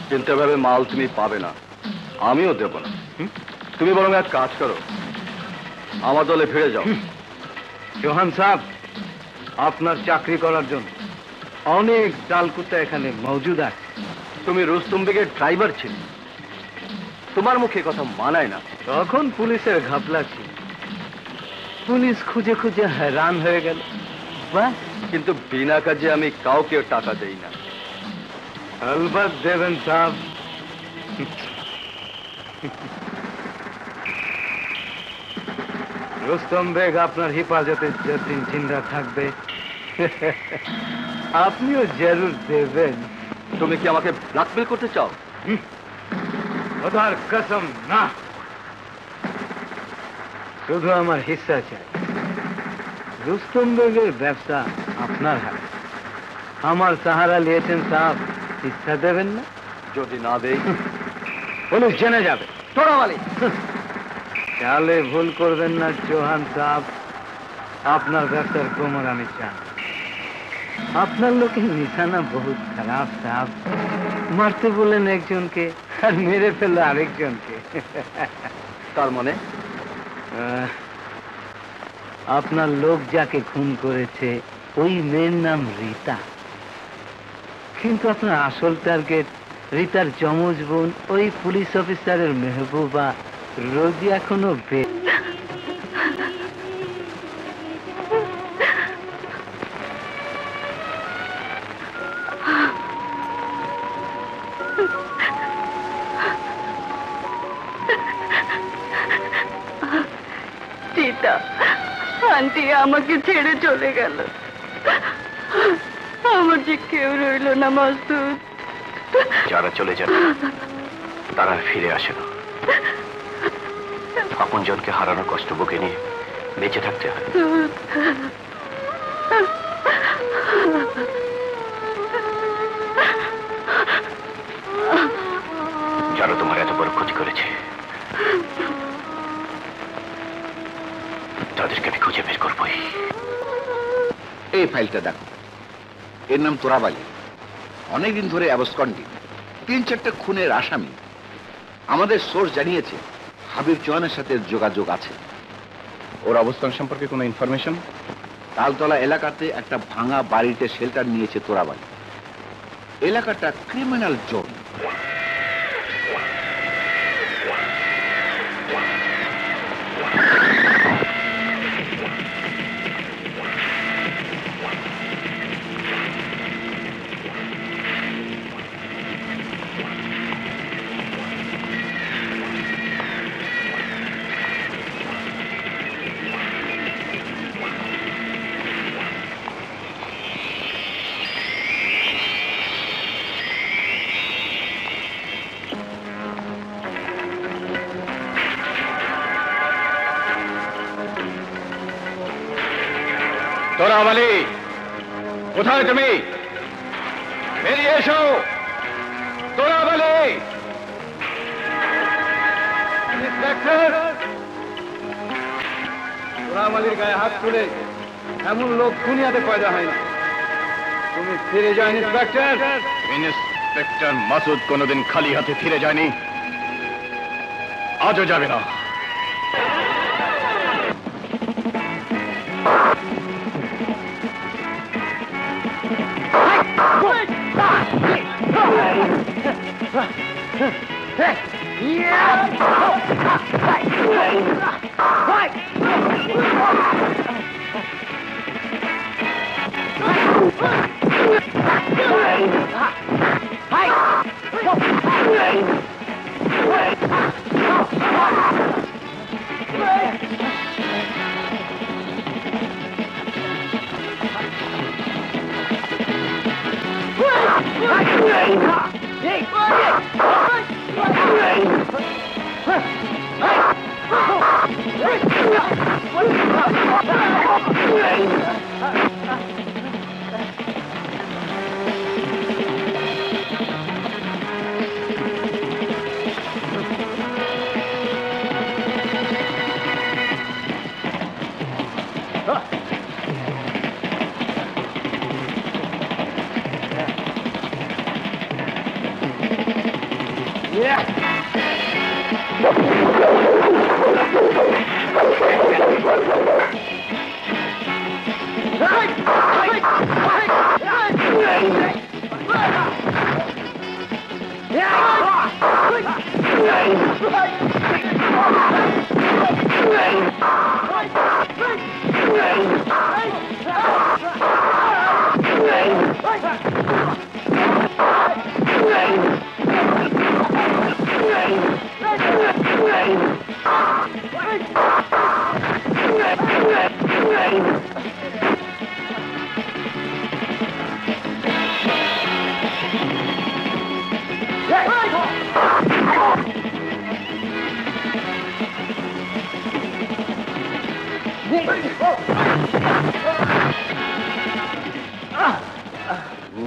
কিন্তু এভাবে মাল তুমি পাবে না, আমিও দেব না। তুমি বরং এক কাজ করো, আমার দলে ফিরে যাও। চৌহান সাহেব, আপনার চাকরি করার জন্য অনেক ডালকুটা এখানে মজুদ আছে। তুমি রুস্তম বেগের ড্রাইভার ছিলে, তোমার মুখে কথা মানায় না। তখন পুলিশের ঘাপলা ছিল, পুলিশ খুঁজে খুঁজে हैरान হয়ে গেল। বাহ, কিন্তু বিনা কাজে আমি কাউকে টাকা দেই না। अलबत देवन साहब। রুস্তম বেগ আপনার হেফাজতে যতদিন জিন্দা থাকবে আপনিও জরুর দেবেন। তুমি কি আমাকে ব্ল্যাকমেল করতে চাও? খোদার কসম না, শুধু আমার হিস্সা চাই। রুস্তম বেগের ব্যবসা আপনার হাতে, আমার সাহারা নিয়েছেন সাহেব, হিস্সা দেবেন না? যদি না দেই পুলিশ জেনে যাবে। তোরাবালি চালে ভুল করবেন না চৌহান সাহেব, আপনার ব্যবসার কোমর আমি চান। আপনার লোকের নিশানা বহুত খারাপ সাহেব, মারতে বলেন একজনকে আর মেরে ফেললো আরেকজনকে। তার মানে আপনার লোক যাকে খুন করেছে ওই মেয়ের নাম রীতা, কিন্তু আপনার আসল টার্গেট রীতার যমজ বোন ওই পুলিশ অফিসারের মেহবুবা রোজি এখনো সীতা আন্টি আমাকে ছেড়ে চলে গেল, আমার যে কেউ রইল না মাসুদ। যারা চলে যান তারা ফিরে আসে না, আপনজনকে হারানোর কষ্ট বুকে নিয়ে বেঁচে থাকতে হয়। যারা তোমার এত বড় ক্ষতি করেছে তাদেরকে আমি খুঁজে বের করবই। এই ফাইলটা দেখো, এর নাম তোরাবালি, অনেকদিন ধরে অ্যাবসকন্ডিং, 3-4টা খুনের আসামি। আমাদের সোর্স জানিয়েছে হাবিব চৌহানের সাথে যোগাযোগ আছে। ওর অবস্থান সম্পর্কে কোনো ইনফরমেশন? তালতলা এলাকাতে একটা ভাঙা বাড়িতে শেল্টার নিয়েছে তোরাবালি। এলাকাটা ক্রিমিনাল জোন। তোরাবালি, কোথায় তুমি? বেরিয়ে এসো তোরাবালি। তোরাবালির গায়ে হাত তুলে এমন লোক দুনিয়াতে পয়দা হয় না। তুমি ফিরে যাও ইন্সপেক্টর। ইন্সপেক্টর মাসুদ কোনোদিন খালি হাতে ফিরে যায়নি, আজও যাবে না।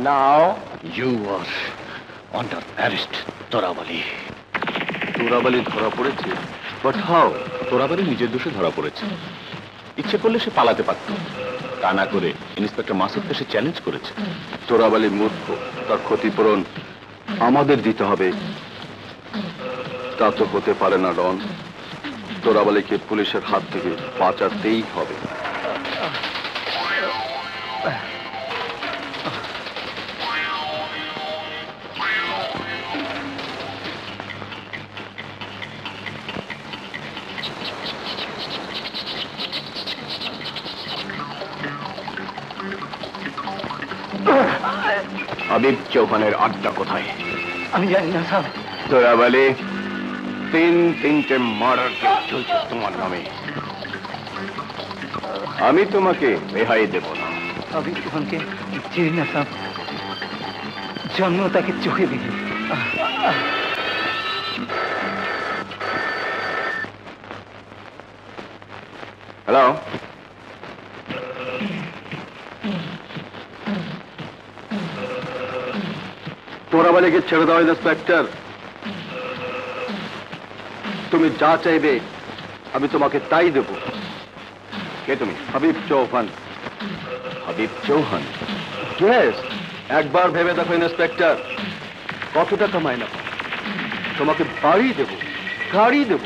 Now you are under arrest, Torab Ali. Torab Ali ধরা পড়েছে, বাট হাউ? তোরাবালি নিজের দোষে ধরা পড়েছে। ইচ্ছে করলে সে পালাতে পারত, তা না করে ইন্সপেক্টর মাসুদকে সে চ্যালেঞ্জ করেছে। তোরাবালি মূর্খ, তার ক্ষতিপূরণ আমাদের দিতে হবে। তা তো হতে পারে না ডন। তোরাবালিকে পুলিশের হাত থেকে বাঁচাতেই হবে। হাবিব চৌহানের আড্ডা কোথায়? আমি জানি না স্যার। তোরাবালি, তিনটে মার্ডার কেস চলছে তোমার নামে। আমি তোমাকে রেহাই দেব না। আমি চৌহানকে চিনি না স্যার, জন্ম তাকে চোখে দেখি। হ্যালো, তোরাবালিকে ছেড়ে দাও ইন্সপেক্টর। তুমি যা চাইবে আমি তোমাকে তাই দেব। কে তুমি? হাবিব চৌহান। হাবিব চৌহান? ইয়েস, একবার ভেবে দেখো ইন্সপেক্টর, কত টাকা মাইনা পাও? তোমাকে বাড়ি দেব, গাড়ি দেব,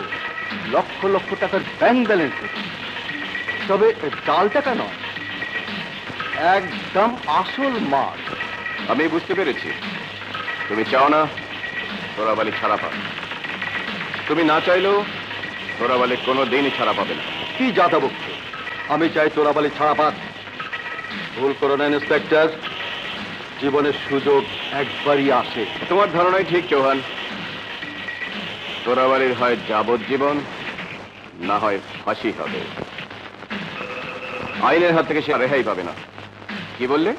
লক্ষ লক্ষ টাকার ব্যাংক ব্যালেন্স দেব। তবে জাল টাকা নয়, একদম আসল মাল। আমি বুঝতে পেরেছি, তুমি চাও না তোরাবালি ছাড়া পাবে। তুমি না চাইলেও তোরাবালি কোনো দিনই ছাড়া পাবে না। কি যাতা বকছ? আমি চাই তোরাবালি ছাড়া পাক। ভুল করো না ইন্সপেক্টর, জীবনের সুযোগ একবারই আসে। তোমার ধারণাই ঠিক চৌহান। তোরাবালির হয় যাবজ্জীবন, না হয় ফাঁসি হবে। আইনের হাত থেকে সে রেহাই পাবে না। কি বললে?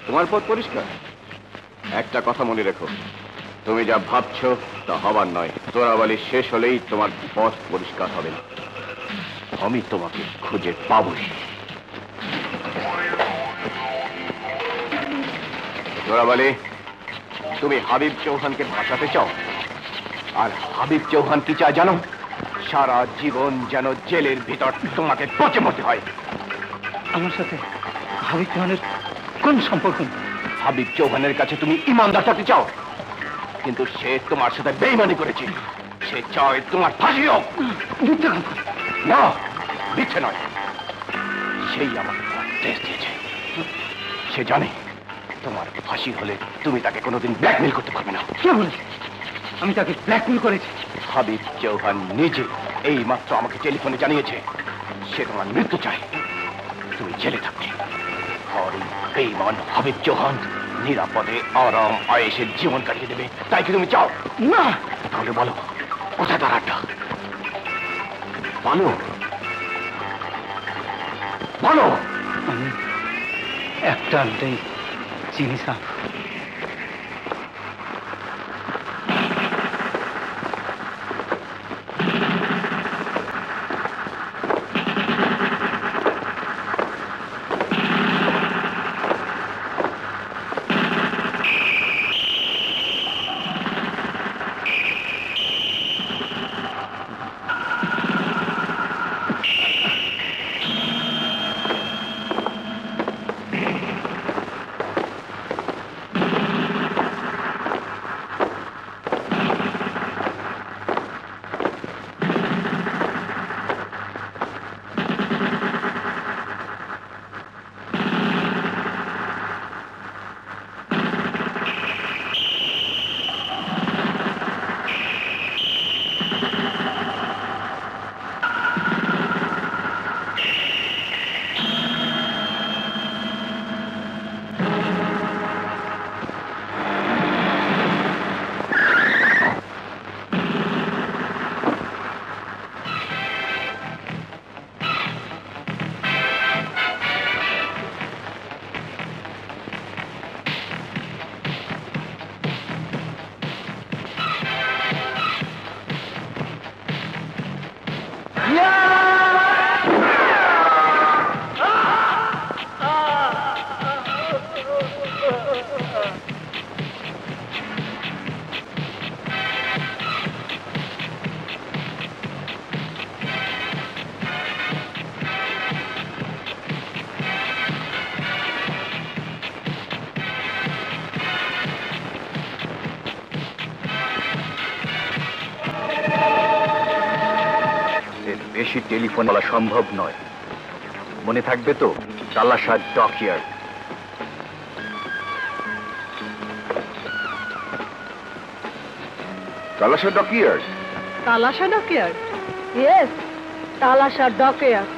তোমার পথ পরিষ্কার? একটা কথা মনে রেখো, তুমি যা ভাবছো তা হবার নয়। তোরাবালি শেষ হলেই তোমার পথ পরিষ্কার হবে না। আমি তোমাকে খুঁজে পাবই। তোরাবালি, তুমি হাবিব চৌহানকে বাঁচাতে চাও, আর হাবিব চৌহান কি চায় জানো? সারা জীবন যেন জেলের ভিতর তোমাকে পচে মরতে হয়। আমার সাথে হাবিব চৌহানের কোন সম্পর্ক? হাবিব চৌহানের কাছে তুমি ইমানদার থাকতে চাও, কিন্তু সে তোমার সাথে বেইমানি করেছে। সে চায় তোমার ফাঁসি হোক। না, মিথ্যে নয়, সেই আমাকে তোমার দেশ দিয়েছে। সে জানে তোমার ফাঁসি হলে তুমি তাকে কোনোদিন ব্ল্যাকমেল করতে পারবে না। কে বলে আমি তাকে ব্ল্যাকমেল করেছি? হাবিব চৌহান নিজে এই মাত্র আমাকে টেলিফোনে জানিয়েছে সে তোমার মৃত্যু চায়। তুমি জেলে থাকবে, আর এই বেঈমান হাবিব চৌহান নিরাপদে আরাম আয়েশের জীবন কাটিয়ে দেবে। তাই কি তুমি চাও? না। তাহলে বলো, কোথায় তার আড্ডা? বলো, বলো। আমি একটা আড্ডাই চিনি স্যার। বেশি টেলিফোন বলা সম্ভব নয়। মনে থাকবে তো, Talasha dockyard. Talasha dockyard? Talasha dockyard? Yes, Talasha dockyard.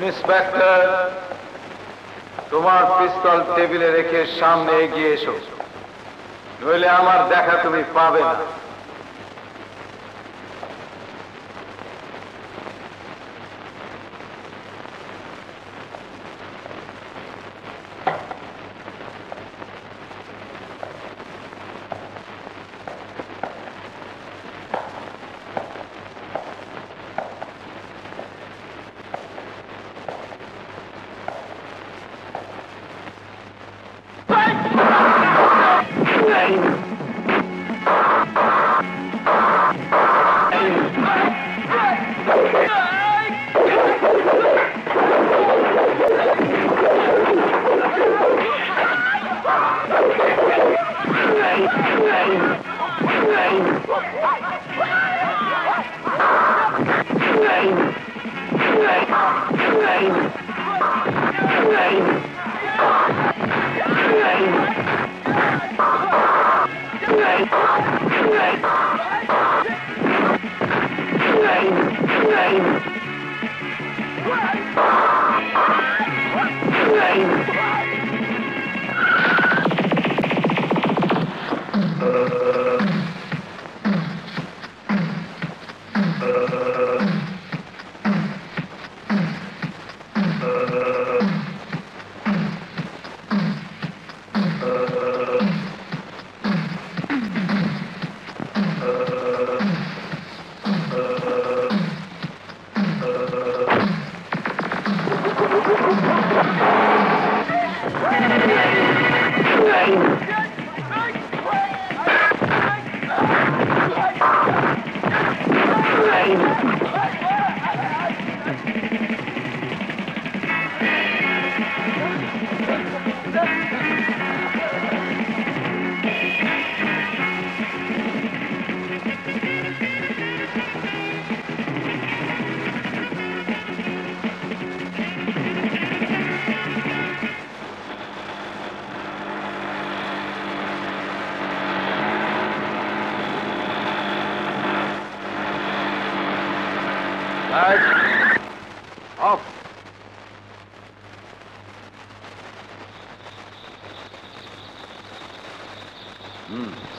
Inspector, তোমার পিস্তল টেবিলে রেখে সামনে এগিয়ে এসো, নইলে আমার দেখা তুমি পাবে না।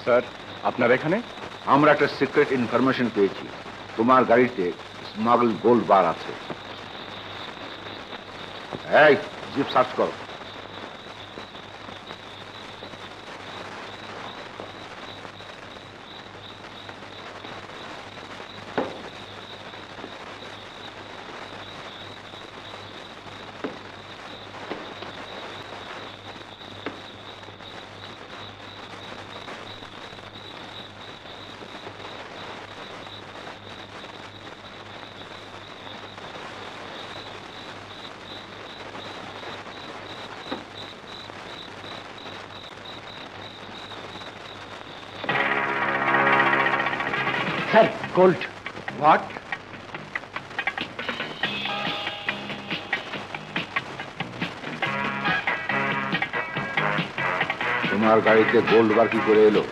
স্যার, আপনার এখানে? আমরা একটা সিক্রেট ইনফরমেশন পেয়েছি, তোমার গাড়িতে স্মাগল গোল্ড বার আছে। এই জিপ সার্চ করো। Sir, gold. হোয়াট? তোমার গাড়িতে গোল্ড বার কি করে এলো?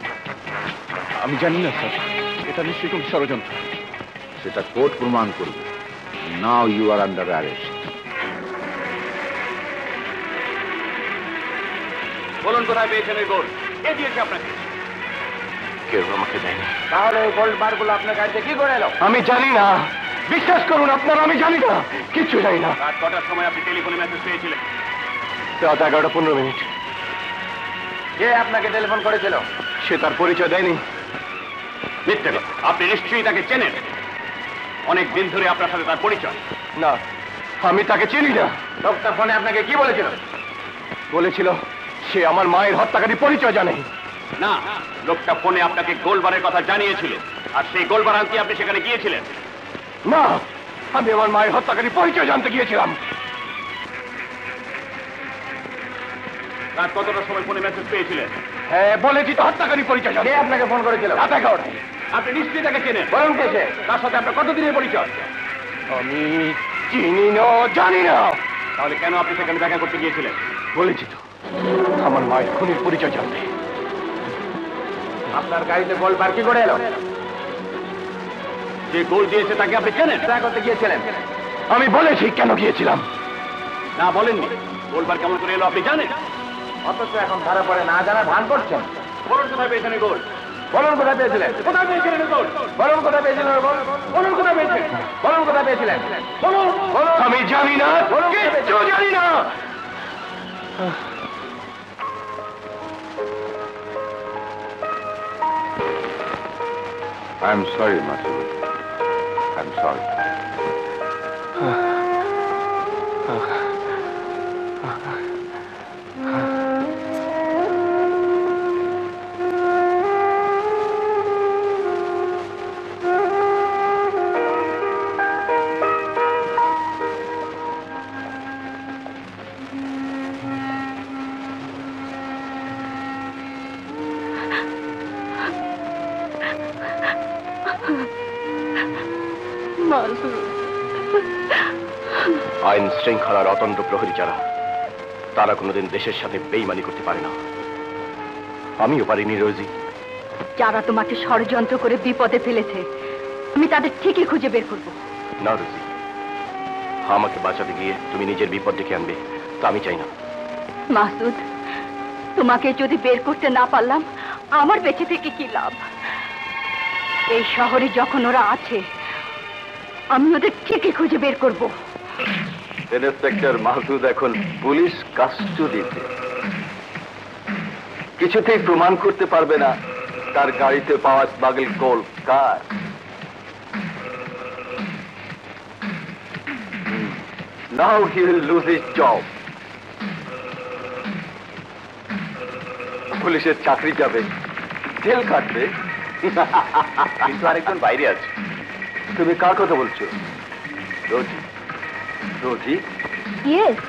আমি জানি না স্যার, এটা নিশ্চয়ই কোনো ষড়যন্ত্র। সেটা কোর্ট প্রমাণ করবে। Now you are under arrest. বলুন কোথায় পেয়েছেন এই গোল্ড? কে দিয়েছে আপনাকে? কেউ আমাকে দেয়নি। তাহলে এই গোল্ড বারগুলো আপনার গাড়িতে কি করে এলো? আমি জানি না, বিশ্বাস করুন আপনারা, আমি জানি না, কিচ্ছু জানি না। রাত কটার সময় আপনি টেলিফোনে মেসেজ পেয়েছিলেন? রাত 11টা 15 মিনিট। কে আপনাকে টেলিফোন করেছিল? সে তার পরিচয় দেয়নি। মিথ্যে কথা। আপনি নিশ্চয়ই তাকে চেনেন, অনেক দিন ধরে আপনার সাথে তার পরিচয়। না, আমি তাকে চিনি না। লোকটা ফোনে আপনাকে কি বলেছিল? বলেছিল সে আমার মায়ের হত্যাকারী পরিচয় জানে। না, লোকটা ফোনে আপনাকে গোলবারের কথা জানিয়েছিল, আর সেই গোলবার আনতে আপনি সেখানে গিয়েছিলেন। না, আমি আমার মায়ের হত্যাকারী পরিচয় জানতে গিয়েছিলাম। রাত কতটার সময় ফোনে মেসেজ পেয়েছিলেন? হ্যাঁ, বলেছি তো হত্যাকারী পরিচয় জানে। আপনাকে ফোন করেছিল? রাত 11টায়। আপনি নিশ্চয়ই তাকে চেনেন। বলুন কে সে? তার সাথে আপনার কতদিনের পরিচয়? আমি চিনি না, জানি না। তাহলে কেন আপনি সেখানে দেখা করতে গিয়েছিলেন? বলেছি তো, আমার মায়ের খুনির পরিচয় জানতে। আপনার গাড়িতে গোলবার কি করে এলো? যে গোল দিয়েছে তাকে আপনি চেনেন? দেখা করতে গিয়েছিলেন? আমি বলেছি কেন গিয়েছিলাম। না, বলেননি। গোলবার কেমন করে এলো আপনি জানেন? অথচ এখন ধরা পড়ে না জানা ভান করছেন। বলুন কোথায় পেয়েছেন এই গোল? বলুন কোথায় পেয়েছিলেন? কোথায় পেয়েছিলেন এই গোল? বলুন কোথায় পেয়েছিলেন? বলুন কোথায় পেয়েছেন? বলুন কোথায় পেয়েছিলেন? বলুন। আমি জানি না, কিচ্ছু জানি না। I'm sorry, Masood. I'm sorry. আইন শৃঙ্খলার অতন্ত্র প্রহরী যারা, তারা কোনোদিন দেশের সাথে বেইমানি করতে পারে না। আমিও পারিনি রোজি। যারা তোমাকে ষড়যন্ত্র করে বিপদে ফেলেছে, আমি তাদের ঠিকই খুঁজে বের করব। না রোজি, আমাকে বাঁচাতে গিয়ে তুমি নিজের বিপদ ডেকে আনবে, তা আমি চাই না। মাসুদ, তোমাকে যদি বের করতে না পারলাম, আমার বেঁচে থেকে কি লাভ? এই শহরে যখন ওরা আছে, আমি ওদের ঠিকই খুঁজে বের করব। ইন্সপেক্টর মাহসুদ এখন পুলিশ কাস্টডিতে। কিছুতেই প্রমাণ করতে পারবে না তার গাড়িতে পাওয়া smuggle goal car. Now he will lose his job. পুলিশের চাকরি যাবে, জেল কাটবে। কিন্তু আরেকজন বাইরে আছে। তুমি কার কথা বলছো? রোজি? রোজি? ইয়েস,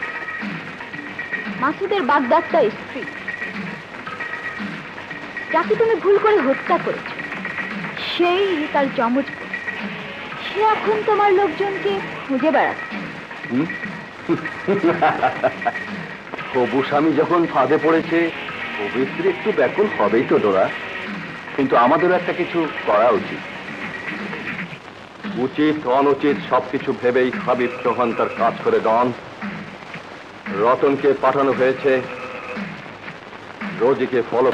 মাসুদের বাগদাদটা স্ত্রী, যাকে তুমি ভুল করে হত্যা করেছ, সেই তার যমজ বোন। সে এখন তোমার লোকজনকে খুঁজে বেড়াচ্ছে। হবু স্বামী যখন ফাঁদে পড়েছে, অভিত্রী একটু ব্যাকুল হবেই তো ডোরা। কিন্তু আমাদেরও একটা কিছু করা উচিত। উচিত অনুচিত সবকিছু ভেবেই হাবিব চৌহান তার কাজ করে ডন। রতনকে পাঠানো হয়েছে রোজিকে ফলো।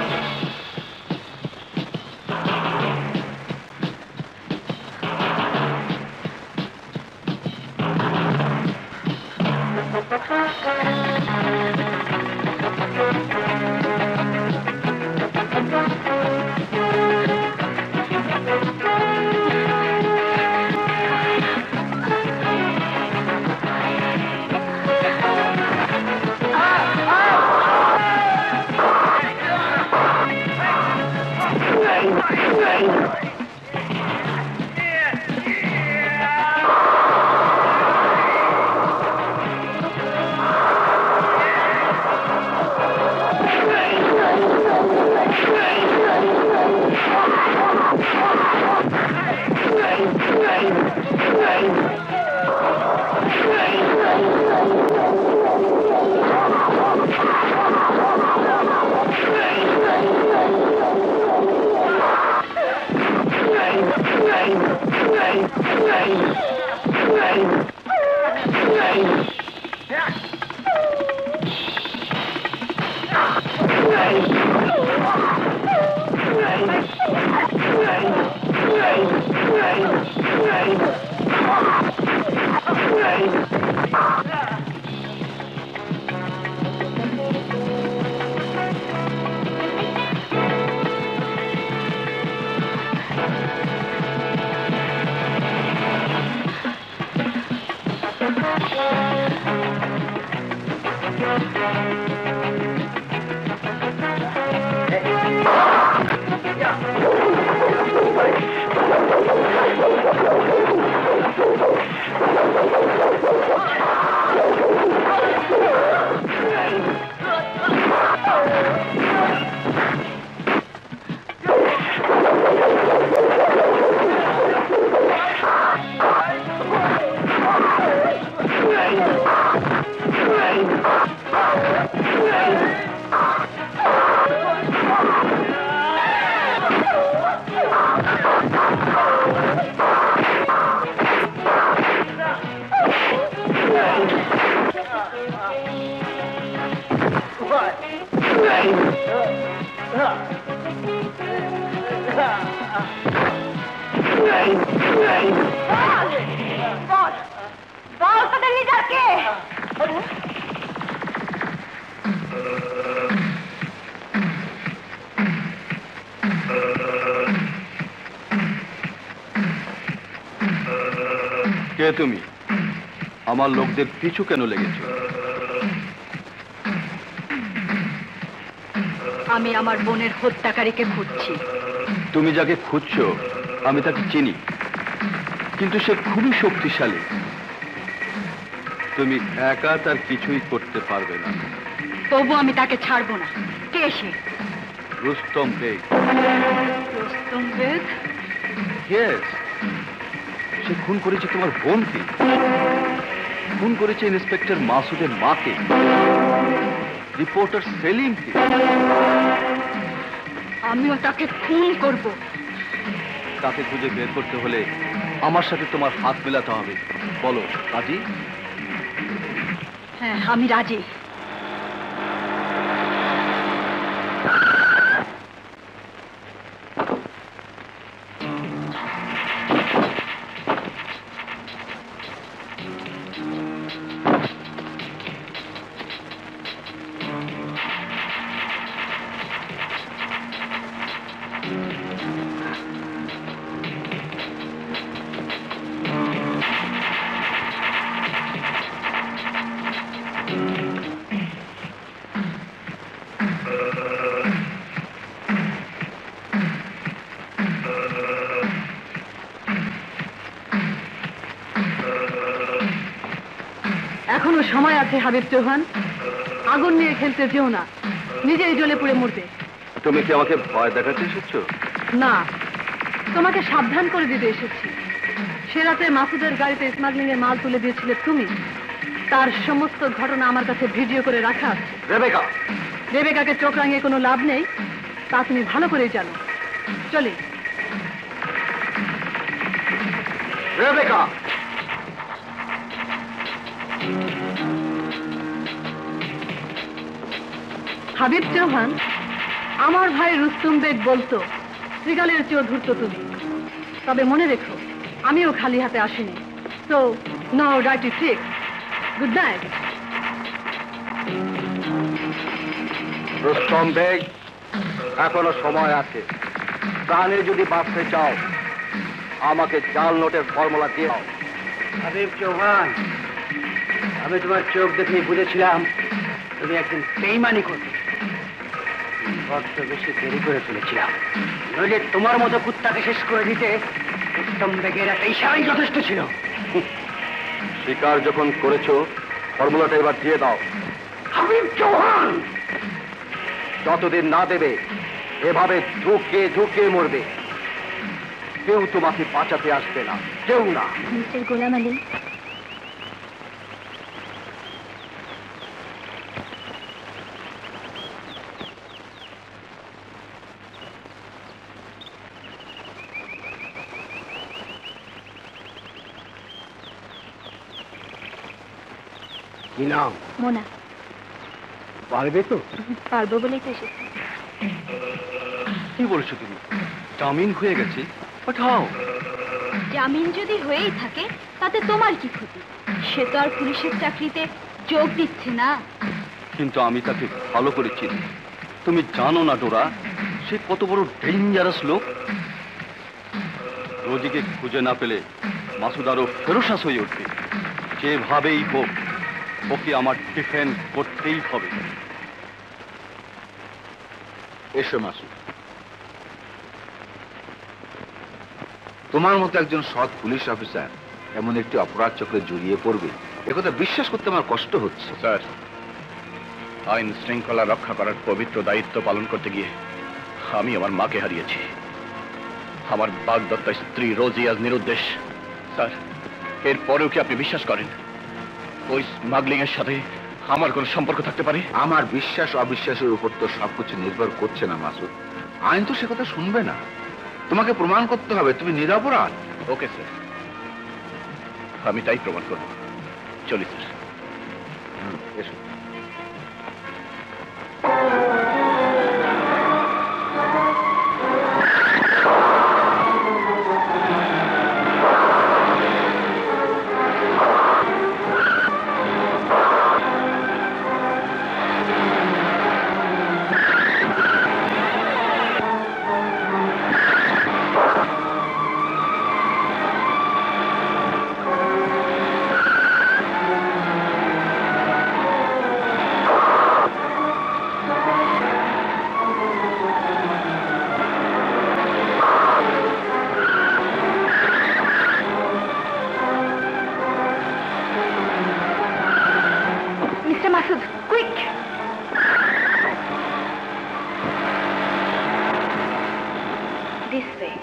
বল তোদের লিডার কে? কে তুমি? আমার লোকদের পিছু কেন লেগেছো? আমি আমার বোনের হত্যাকারীকে খুঁজছি। তুমি যাকে খুঁজছো আমি তাকে চিনি, কিন্তু সে খুবই শক্তিশালী। তুমি একা তার কিছুই করতে পারবে না। তবু আমি তাকে ছাড়বো না। কে সে? রুস্তম বেগ। রুস্তম বেগ? ইয়েস, সে খুন করেছে তোমার বোনকে, খুন করেছে ইন্সপেক্টর মাসুদের মাকে, রিপোর্টার সেলিমকে। আমিও তাকে খুন করব। তাকে খুঁজে বের করতে হলে আমার সাথে তোমার হাত মেলাতে হবে। বলো, রাজি? হ্যাঁ, আমি রাজি। এখনো সময় আছে হাবিব চৌহান। আগুন নিয়ে খেলতে যেও না, নিজেই জ্বলে পুড়ে মরবে। তুমি কি আমাকে ভয় দেখাতে এসেছো? না, তোমাকে সাবধান করে দিতে এসেছি। সে রাতে মাসুদের গাড়িতে স্মাগলিং এর মাল তুলে দিয়েছিলে তুমি। তার সমস্ত ঘটনা আমার কাছে ভিডিও করে রাখা আছে। রেবেকা, রেবেকাকে চোখ রাঙিয়ে কোনো লাভ নেই, তা তুমি ভালো করেই জানো। চলে। রেবেকা, হাবিব চৌহান, আমার ভাই রুস্তম বেগ বলতো শ্রীগালের চেয়েও ধূর্ত তুমি। তবে মনে রেখো, আমিও খালি হাতে আসিনি। So no dirty trick. Good night. Rustam Baig, এখনো সময় আছে। প্রাণে যদি বাঁচতে চাও আমাকে জাল নোটের ফর্মুলা দিয়ে দাও। হাবিব চৌহান, আমি তোমার চোখ দেখেই বুঝেছিলাম তুমি একদিন বেইমানি করবে। বড্ড বেশি দেরি করে ফেলেছিলাম, নইলে তোমার মতো কুত্তাকে শেষ করে দিতে উত্তম বেগের একটা ইশারাই যথেষ্ট ছিল। শিকার যখন করেছো ফর্মুলাটা এবার দিয়ে দাও। হাবিব চৌহান, যতদিন না দেবে এভাবে ঝুঁকে ঝুঁকে মরবে। কেউ তোমাকে বাঁচাতে আসবে না, কেউ না। মিস্টার গোলাম আলী, কি নাম? মোনা। পারবে তো? পারবো বলেই তো এসেছি। কি বলছো তুমি? জামিন হয়ে গেছে, পাঠাও। জামিন যদি হয়েই থাকে তাতে তোমার কি ক্ষতি? সে তো আর পুলিশের চাকরিতে যোগ দিচ্ছে না। কিন্তু আমি তাকে ভালো করে চিনি। তুমি জানো না ডোরা, সে কত বড় ডেঞ্জারাস লোক। রোজিকে খুঁজে না পেলে মাসুদ আরো ফেরোসাস হয়ে উঠবে। যেভাবেই হোক ওকে আমার ডিফেন্ড করতেই হবে। এসো মাসুদ, তোমার মতো একজন সৎ পুলিশ অফিসার এমন একটি অপরাধ চক্রে জড়িয়ে পড়বে, একথা বিশ্বাস করতে আমার কষ্ট হচ্ছে। স্যার, আইন শৃঙ্খলা রক্ষা করার পবিত্র দায়িত্ব পালন করতে গিয়ে আমি আমার মাকে হারিয়েছি। আমার বাগদত্তা স্ত্রী রোজি আজ নিরুদ্দেশ। স্যার, এরপরেও কি আপনি বিশ্বাস করেন ওই স্মাগলিং এর সাথে আমার কোনো সম্পর্ক থাকতে পারে? আমার বিশ্বাস অবিশ্বাসের উপর তো সবকিছু নির্ভর করছে না মাসুদ। আইন তো সে কথা শুনবে না। তোমাকে প্রমাণ করতে হবে তুমি নিরপরাধ। ওকে স্যার, আমি তাই প্রমাণ করব। চলি স্যার। এসো। say.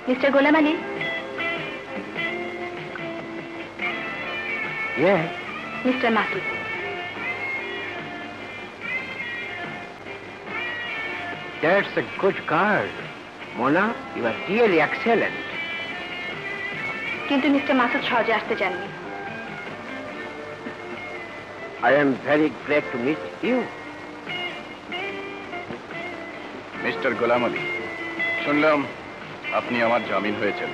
Mr. Ghulam Ali? Yes. Mr. Masood. That's a good card. Mona, you are really excellent. কিন্তু মিস্টার মাসুদ সহজে আসতে চাননি। I am very glad to meet you. Mister Golam Ali, শুনলাম আপনি আমার জামিন হয়েছেন।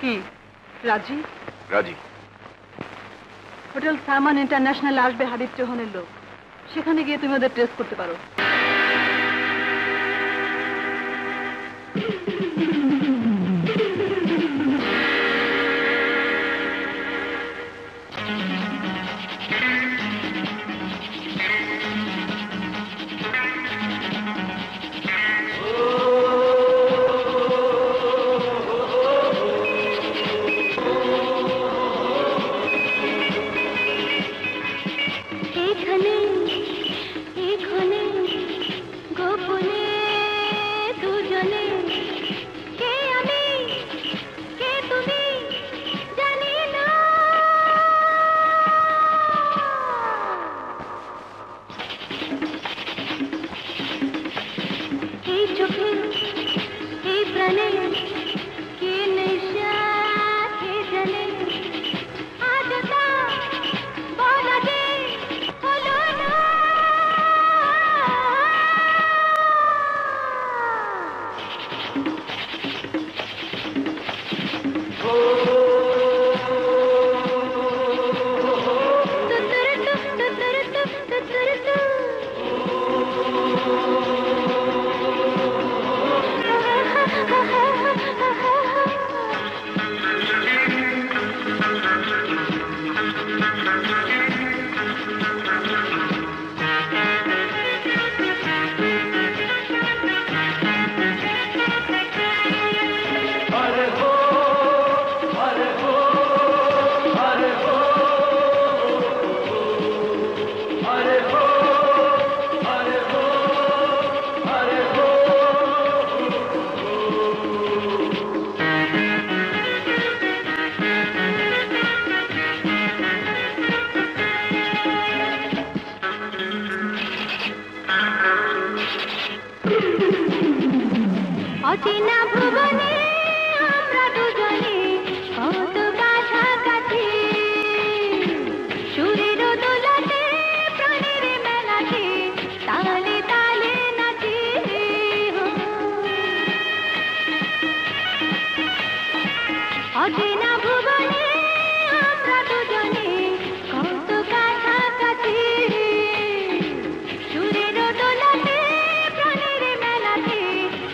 কি রাজি? রাজি। হোটেল সামান ইন্টারন্যাশনাল আসবে হাবিব চৌহানের লোক, সেখানে গিয়ে তুমি ওদের টেস্ট করতে পারো।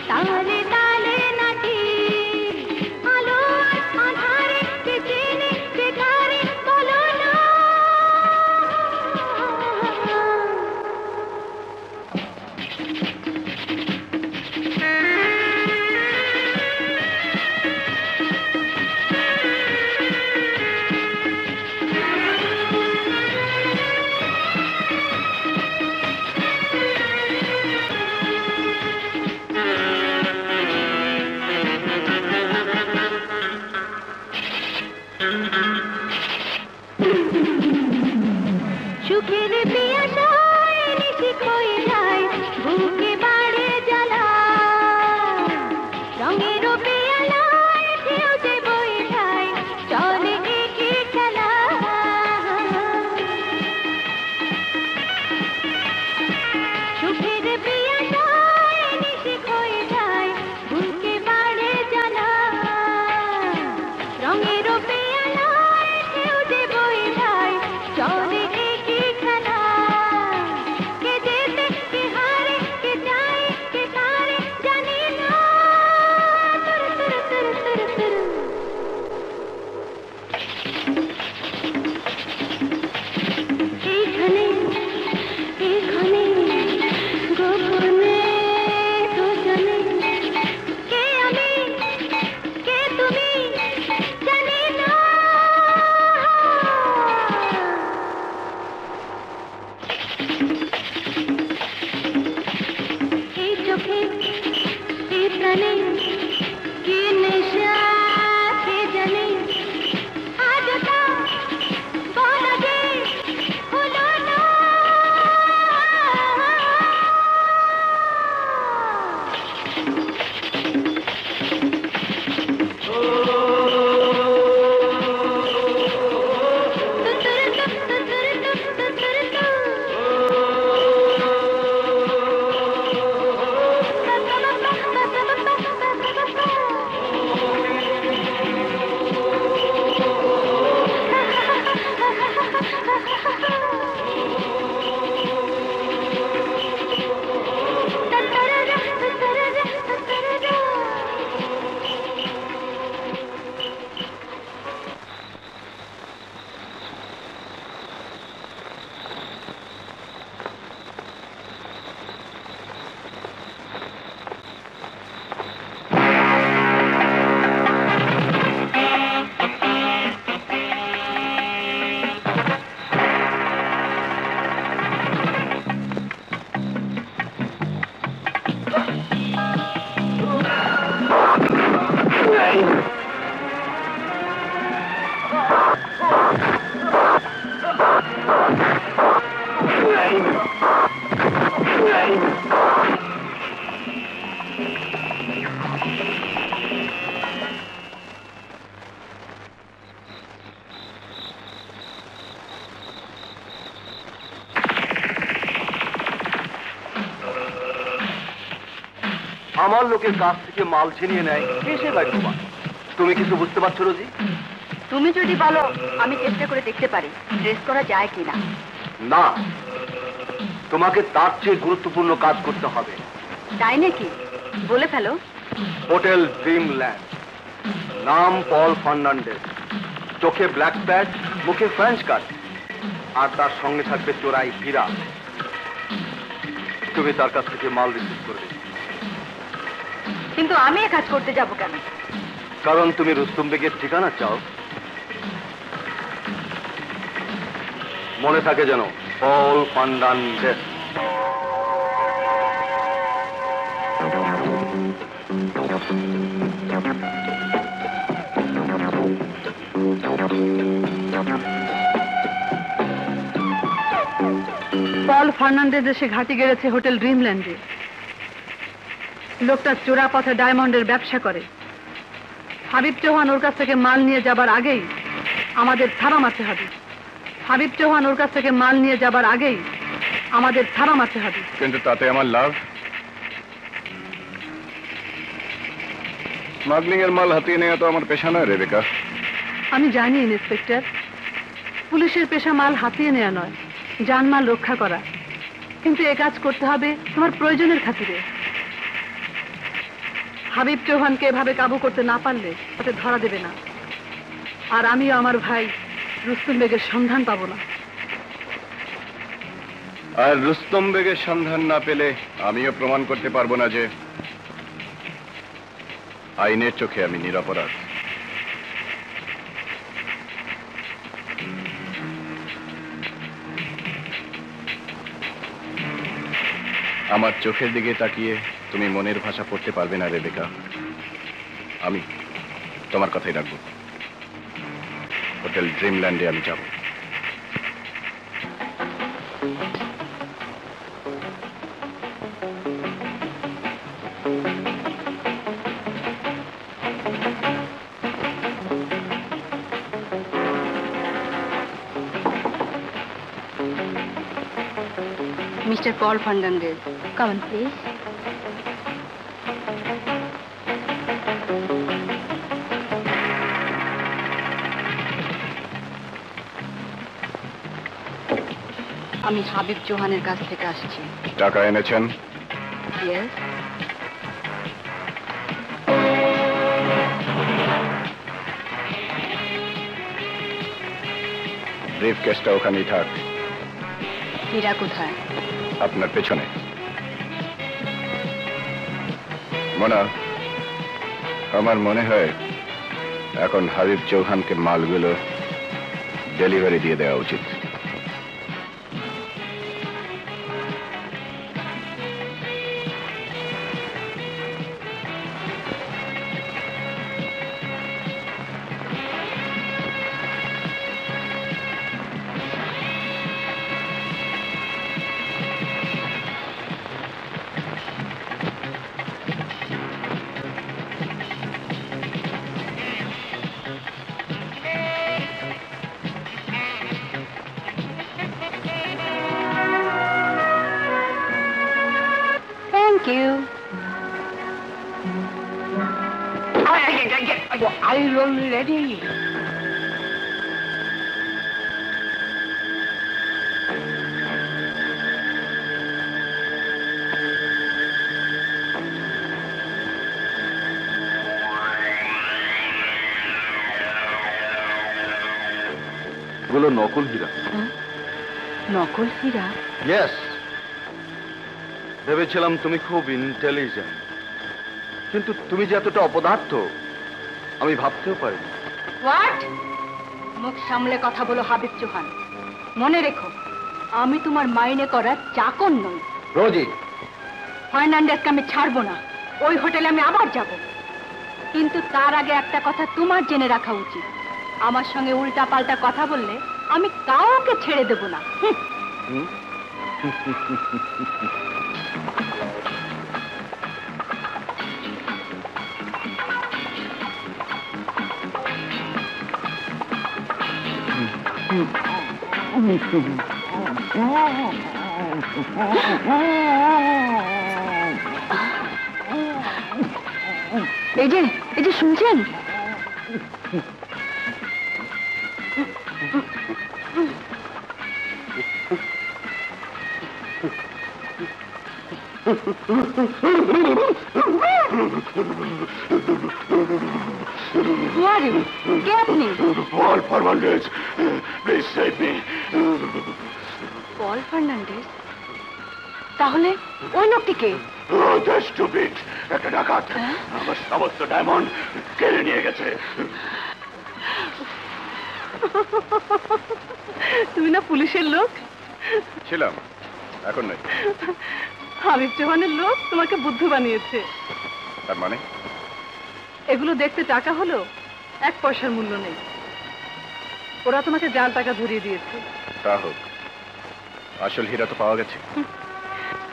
তালে তালে নাচি আমার লোকের কাছ থেকে মাল ছিনিয়ে নেয় এসে ভাগ্যবান। তুমি কিছু বুঝতে পারছো রোজি? তুমি যদি বলো আমি চেষ্টা করে দেখতে পারি ড্রেস করা যায় কিনা। না, তোমাকে তার চেয়ে গুরুত্বপূর্ণ কাজ করতে হবে। তাই নাকি? বলে ফেলো। হোটেল ড্রিমল্যান্ড, নাম পল ফার্নান্ডেজ, চোখে ব্ল্যাক প্যাচ, মুখে ফ্রেঞ্চ কাট, আর তার সঙ্গে থাকবে চোরাই হীরা। তুমি তার কাছ থেকে মাল রিসিভ করবে। কিন্তু আমি এ কাজ করতে যাব কেন? কারণ তুমি রুস্তম বেগের ঠিকানা চাও। মনে থাকে যেন, পল ফার্নান্ডেজ। পল ফার্নান্ডেজ এসে ঘাঁটি গেড়েছে হোটেল ড্রিমল্যান্ডে। লোকটা চোরা পথে ডায়মন্ডের ব্যবসা করে। হাবিব চৌহান ওর কাছ থেকে মাল নিয়ে যাবার আগেই আমাদের থারা মারতে হবে। হাবিব চৌহান ওর কাছ থেকে মাল নিয়ে যাবার আগেই আমাদের থারা মারতে হবে। কিন্তু তাতে আমার লাভ? স্মাগলিং এর মাল হাতিয়ে নেওয়া তো আমার পেশা নয় রেবেকা। আমি জানি ইন্সপেক্টর, পুলিশের পেশা মাল হাতিয়ে নেওয়া নয়, জানমাল রক্ষা করা। কিন্তু এ কাজ করতে হবে তোমার প্রয়োজনের খাতিরে। হাবিব চৌহানকে এভাবে কাবু করতে না পারলে তাতে ধরা দেবে না, আর আমিও আমার ভাই রুস্তম বেগের সন্ধান পাবো না। আর রুস্তম বেগের সন্ধান না পেলে আমিও প্রমাণ করতে পারবো না যে আইনের চোখে আমি নিরপরাধ। আমার চোখের দিকে তাকিয়ে তুমি মনের ভাষা পড়তে পারবে না রেবেকা। আমি তোমার কথাই রাখবো। হোটেল ড্রিমল্যান্ডে আমি যাব। Mr. Paul Fernandez, come on, please. আমি হাবিব চৌহানের কাছ থেকে আসছি। টাকা এনেছেন? Yes. ব্রিফ কেসটা ওখানেই থাক। হীরা কোথায়? আপনার পেছনে। মোনা, আমার মনে হয় এখন হাবিব চৌহানকে মালগুলো ডেলিভারি দিয়ে দেওয়া উচিত। Thank you. Are you ready? এগুলো নকল হীরা। নকল হীরা? ইয়েস। ভেবেছিলাম তুমি খুব ইন্টেলিজেন্ট, কিন্তু তুমি যে এতটা অপদার্থ আমি ভাবতেও পারিনি। হোয়াট? মুখ সামলে কথা বলো হাবিব চৌহান। মনে রেখো, আমি তোমার মাইনে করার চাকর নই। রোজি, ফার্নান্ডেজকে আমি ছাড়বো না। ওই হোটেলে আমি আবার যাব, কিন্তু তার আগে একটা কথা তোমার জেনে রাখা উচিত। আমার সঙ্গে উল্টা পাল্টা কথা বললে আমি কাউকে ছেড়ে দেব না। এই যে শুনছেন? Who are you? কে আপনি? Paul Fernandez, please save me. Paul Fernandez? তাহলে ওই লোকটি কে? Oh, that's stupid. একটা ডাকাত আমার সমস্ত ডায়মন্ড কেড়ে নিয়ে গেছে। তুমি না পুলিশের লোক? ছিলাম, এখন নাই। হাবিব চৌহানের লোক তোমাকে বুদ্ধু বানিয়েছে। তার মানে এগুলো দেখতে টাকা হলো, 1 পয়সার মূল্য নেই। ওরা তোমাকে জাল টাকা ধরিয়ে দিয়েছে। তা হোক, আসল হীরা তো পাওয়া গেছে,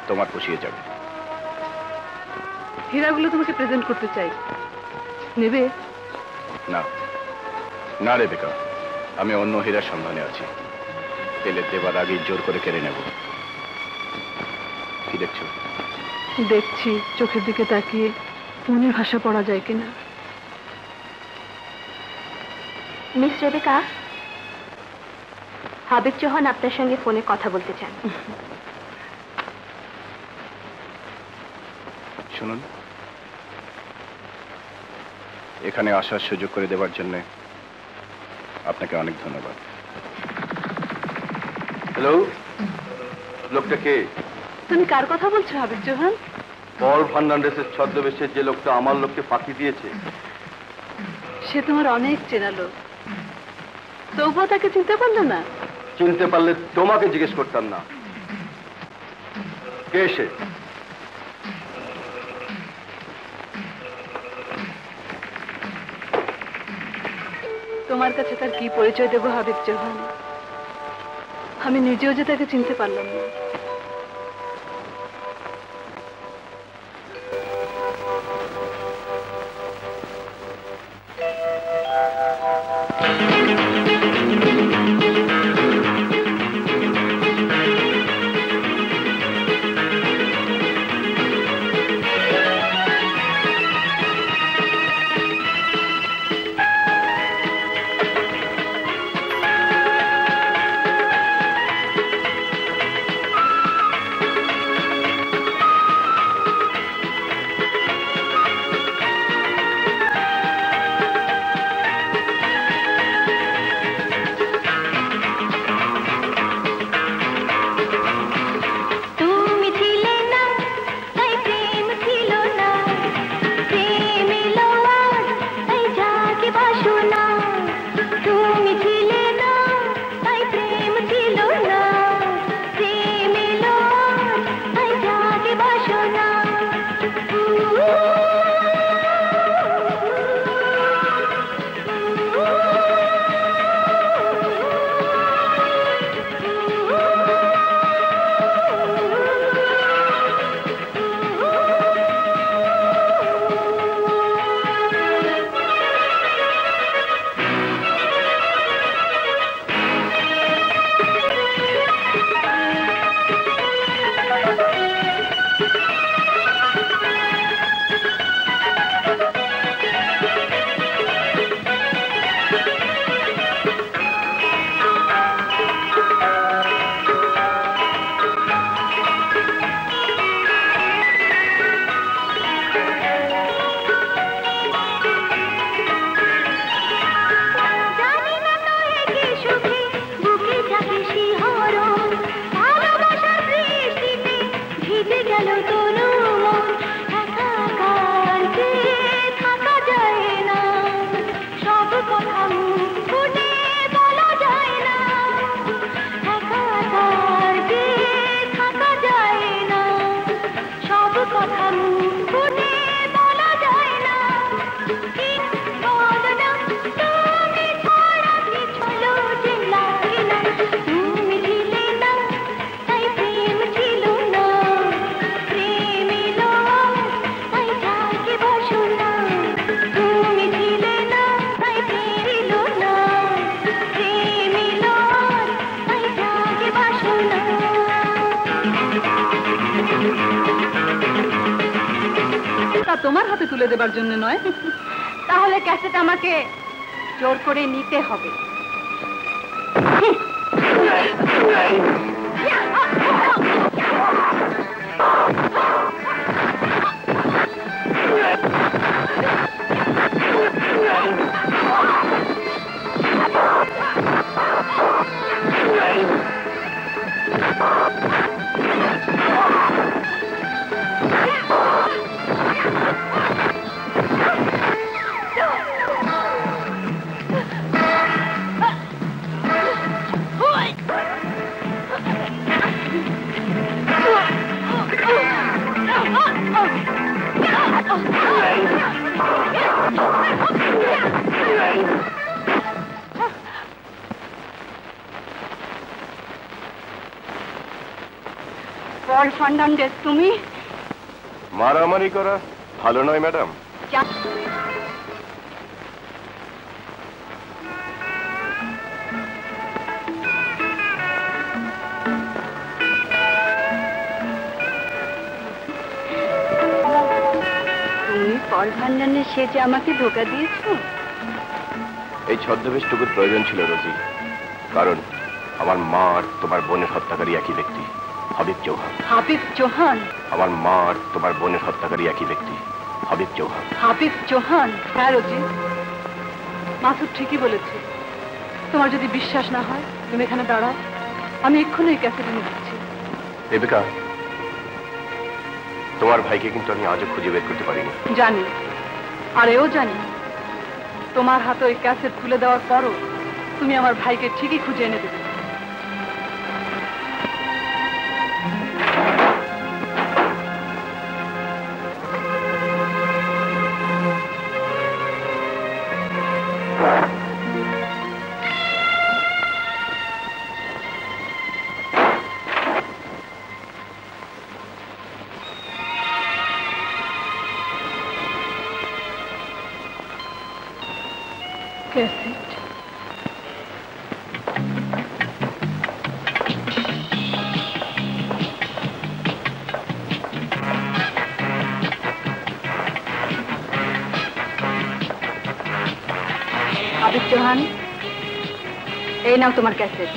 তোমার পুষিয়ে যাবে। হীরাগুলো তোমাকে প্রেজেন্ট করতে চাই, নেবে? না না রেবেকা, আমি অন্য হীরার সন্ধানে আছি। তেলের দেবার আগেই জোর করে কেড়ে নেব। কি দেখছো? দেখছি চোখের দিকে তাকিয়ে মনের ভাষা পড়া যায় কিনা। মিস রেবেকা, হাবিব চৌহান আপনার সঙ্গে ফোনে কথা বলতে চান। শুনুন, এখানে আসার সুযোগ করে দেওয়ার জন্য আপনাকে অনেক ধন্যবাদ। হ্যালো, লোকটা কে? তুমি কার কথা বলছো হাবিব চৌহান? পল ফার্নান্ডেসের ছদ্মবেশে যে লোকটা আমার লোককে ফাঁকি দিয়েছে। সে তোমার অনেক চেনা লোক, তবুও তাকে চিনতে পারলে না? চিনতে পারলে তোমাকে জিজ্ঞেস করতাম না। কে সে? তোমার কাছে তার কি পরিচয় দেবো হাবিব চৌহান? আমি নিজেও যে তাকে চিনতে পারলাম না। তোমার হাতে তুলে দেবার জন্য নয়। তাহলে ক্যাসেট আমাকে জোর করে নিতে হবে। পল ফার্নান্ডেজ, তুমি মারামারি করা ভালো নয় ম্যাডাম। তুমি পল ফার্নান্ডেজ সেজে আমাকে ধোকা দিয়েছো। এই ছদ্মবেশটুকুর প্রয়োজন ছিল রোজি, কারণ আমার মা আর তোমার বোনের হত্যাকারী একই ব্যক্তি, হাবিব চৌহান। হাবিব চৌহান? আমার মা আর তোমার বোনের হত্যাকারী একই ব্যক্তি, হাবিব চৌহান। হাবিব চৌহান? হ্যাঁ রোজি, মাসুদ ঠিকই বলেছে। তোমার যদি বিশ্বাস না হয় তুমি এখানে দাঁড়াও, আমি এক্ষুনি এই ক্যাসেট এনে দিচ্ছি। রেবেকা, তোমার ভাইকে কিন্তু আমি আজও খুঁজে বের করতে পারিনি। জানি, আর এও জানি তোমার হাতে ওই ক্যাসেট তুলে দেওয়ার পরও তুমি আমার ভাইকে ঠিকই খুঁজে এনে দেবে। ক্যাসেট হাবিব চৌহান, এই নাও তোমার cassette.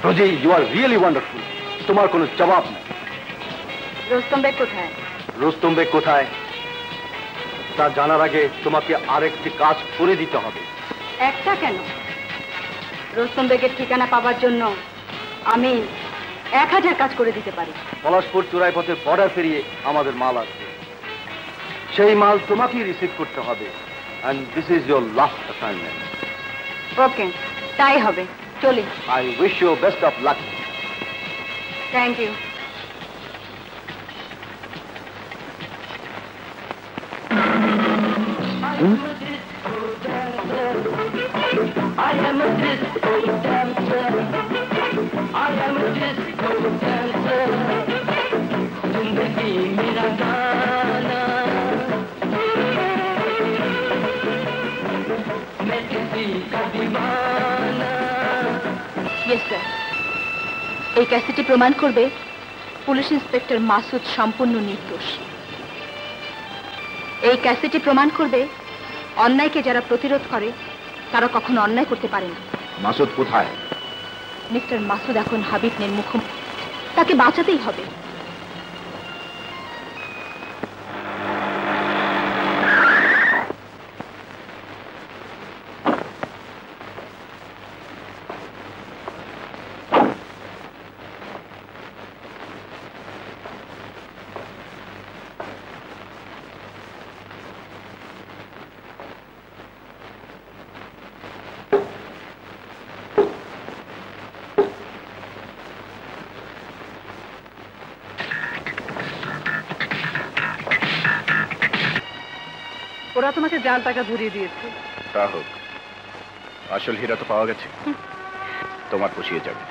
Rosie, you are really wonderful. তোমার কোনো জবাব নেই। রোস্তম বেগ কোথায়? রুস্তম বেগ কোথায় তা জানার আগে তোমাকে আরেকটি কাজ করে দিতে হবে। একটা কেন, রোস্তম বেগের ঠিকানা পাবার জন্য আমি 1000 কাজ করে দিতে পারি। পলাশপুর চোরাই পথের বর্ডার পেরিয়ে আমাদের মাল আসবে, সেই মাল তোমাকেই রিসিভ করতে হবে। and this is your last assignment. ওকে, তাই হবে। চলি। I wish you best of luck. Thank you. Yes sir, এই ক্যাসেটটি প্রমাণ করবে পুলিশ ইন্সপেক্টর মাসুদ সম্পূর্ণ নির্দোষ। এই ক্যাসেটটি প্রমাণ করবে অন্যায়কে যারা প্রতিরোধ করে তারা কখনো অন্যায় করতে পারে না। মাসুদ কোথায়? মিস্টার মাসুদ এখন হাবিবের মুখোমুখি, তাকে বাঁচাতেই হবে। ওরা তোমাকে জাল টাকা ধরিয়ে দিয়েছে। তা হোক, আসল হীরা তো পাওয়া গেছে, তোমার পুষিয়ে যাবে।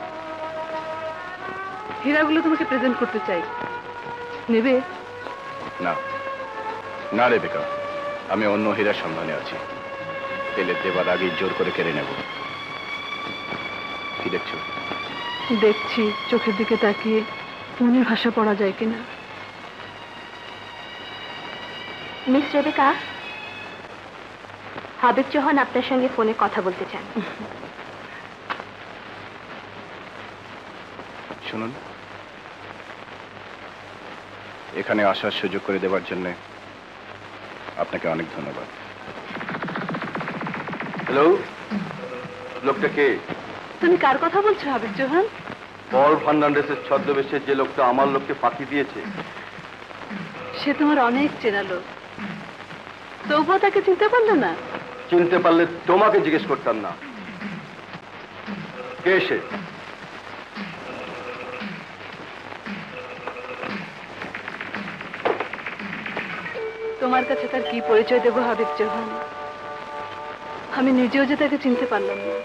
হীরাগুলো তোমাকে প্রেজেন্ট করতে চাই, নেবে? না না রেবেকা, আমি অন্য হীরার সন্ধানে আছি। পেলে দেবার আগেই জোর করে কেড়ে নেব। কি দেখছো? দেখছি চোখের দিকে তাকিয়ে মনের ভাষা পড়া যায় কিনা। মিস রেবেকা, হাবিব চৌহান আপনার সঙ্গে ফোনে কথা বলতে চান। শুনুন, এখানে আসার সুযোগ করে দেওয়ার জন্য আপনাকে অনেক ধন্যবাদ। হ্যালো, লোকটা কে? তুমি কার কথা বলছো হাবিব চৌহান? পল ফার্নান্ডেসের ছদ্মবেশে যে লোকটা আমার লোককে ফাঁকি দিয়েছে। সে তোমার অনেক চেনা লোক, তবুও তাকে চিনতে পারলে না? চিনতে পারলে তোমাকে জিজ্ঞেস করতাম না। কে সে? তোমার কাছে তার কি পরিচয় দেবো হাবিব চৌহান? আমি নিজেও যে তাকে চিনতে পারলাম না।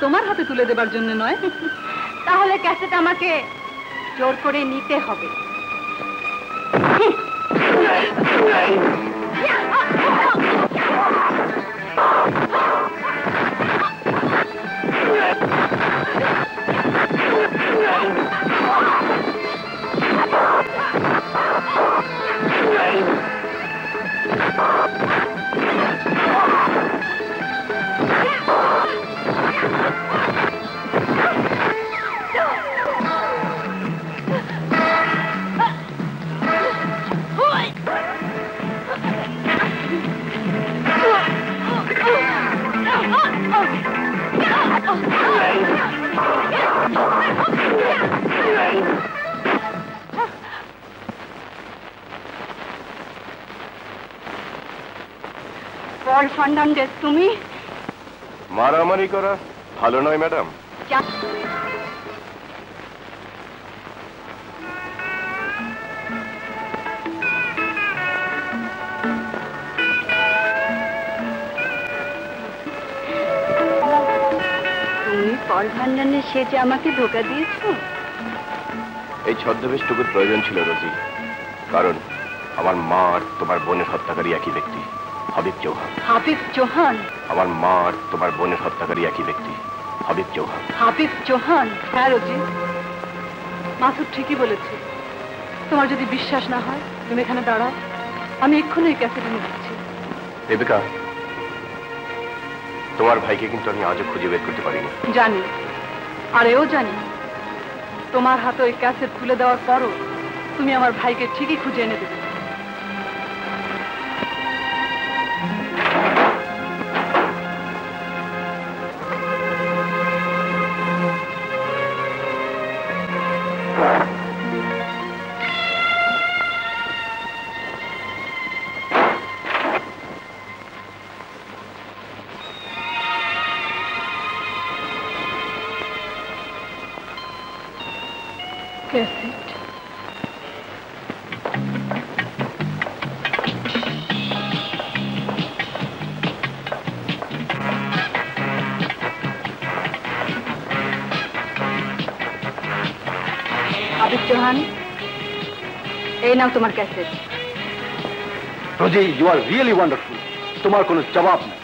তোমার হাতে তুলে দেবার জন্য নয়। তাহলে ক্যাসেট আমাকে জোর করে নিতে হবে। পল ফার্নান্ডেস, তুমি? মারামারি করা ভালো নয় ম্যাডাম। তুমি পল ফার্নান্ডেস সেজে আমাকে ধোকা দিয়েছো? এই ছদ্মবেশটুকুর প্রয়োজন ছিল রোজি, কারণ আমার মা আর তোমার বোনের হত্যাকারী একই ব্যক্তি, হাবিব চৌহান। হাবিব চৌহান? আমার মা আর তোমার বোনের হত্যাকারী একই ব্যক্তি, হাবিব চৌহান। হাবিব চৌহান? হ্যাঁ রোজি, মাসুদ ঠিকই বলেছে। তোমার যদি বিশ্বাস না হয় তুমি এখানে দাঁড়াও, আমি এক্ষুনি এই ক্যাসেট এনে দিচ্ছি। রেবেকা, তোমার ভাইকে কিন্তু আমি আজও খুঁজে বের করতে পারিনি। জানি, আর এও জানি তোমার হাতে ওই ক্যাসেট তুলে দেওয়ার পরও তুমি আমার ভাইকে ঠিকই খুঁজে এনে দেবে। ক্যাসেট হাবিব চৌহান, এই নাও তোমার cassette. Rosie, you are really wonderful. তোমার কোনো জবাব নেই।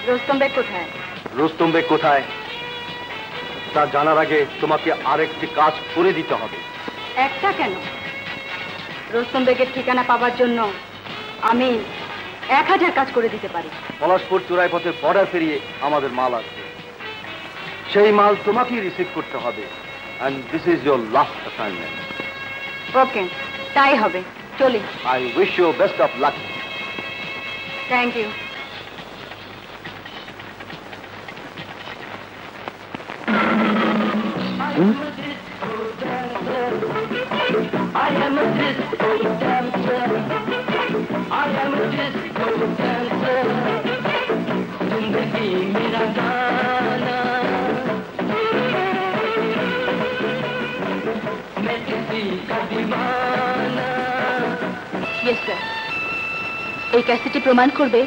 রোস্তম বেগ কোথায়? রুস্তম বেগ কোথায় তা জানার আগে তোমাকে আরেকটি কাজ করে দিতে হবে। একটা কেন, রোস্তম বেগের ঠিকানা পাবার জন্য আমি 1000 কাজ করে দিতে পারি। পলাশপুর চোরাই পথে বর্ডার পেরিয়ে আমাদের মাল আসবে, সেই মাল তোমাকেই রিসিভ করতে হবে। and this is your last assignment. ওকে, তাই হবে। চলি। I wish you best of luck. Thank you. Yes sir, এই ক্যাসেটটি প্রমাণ করবে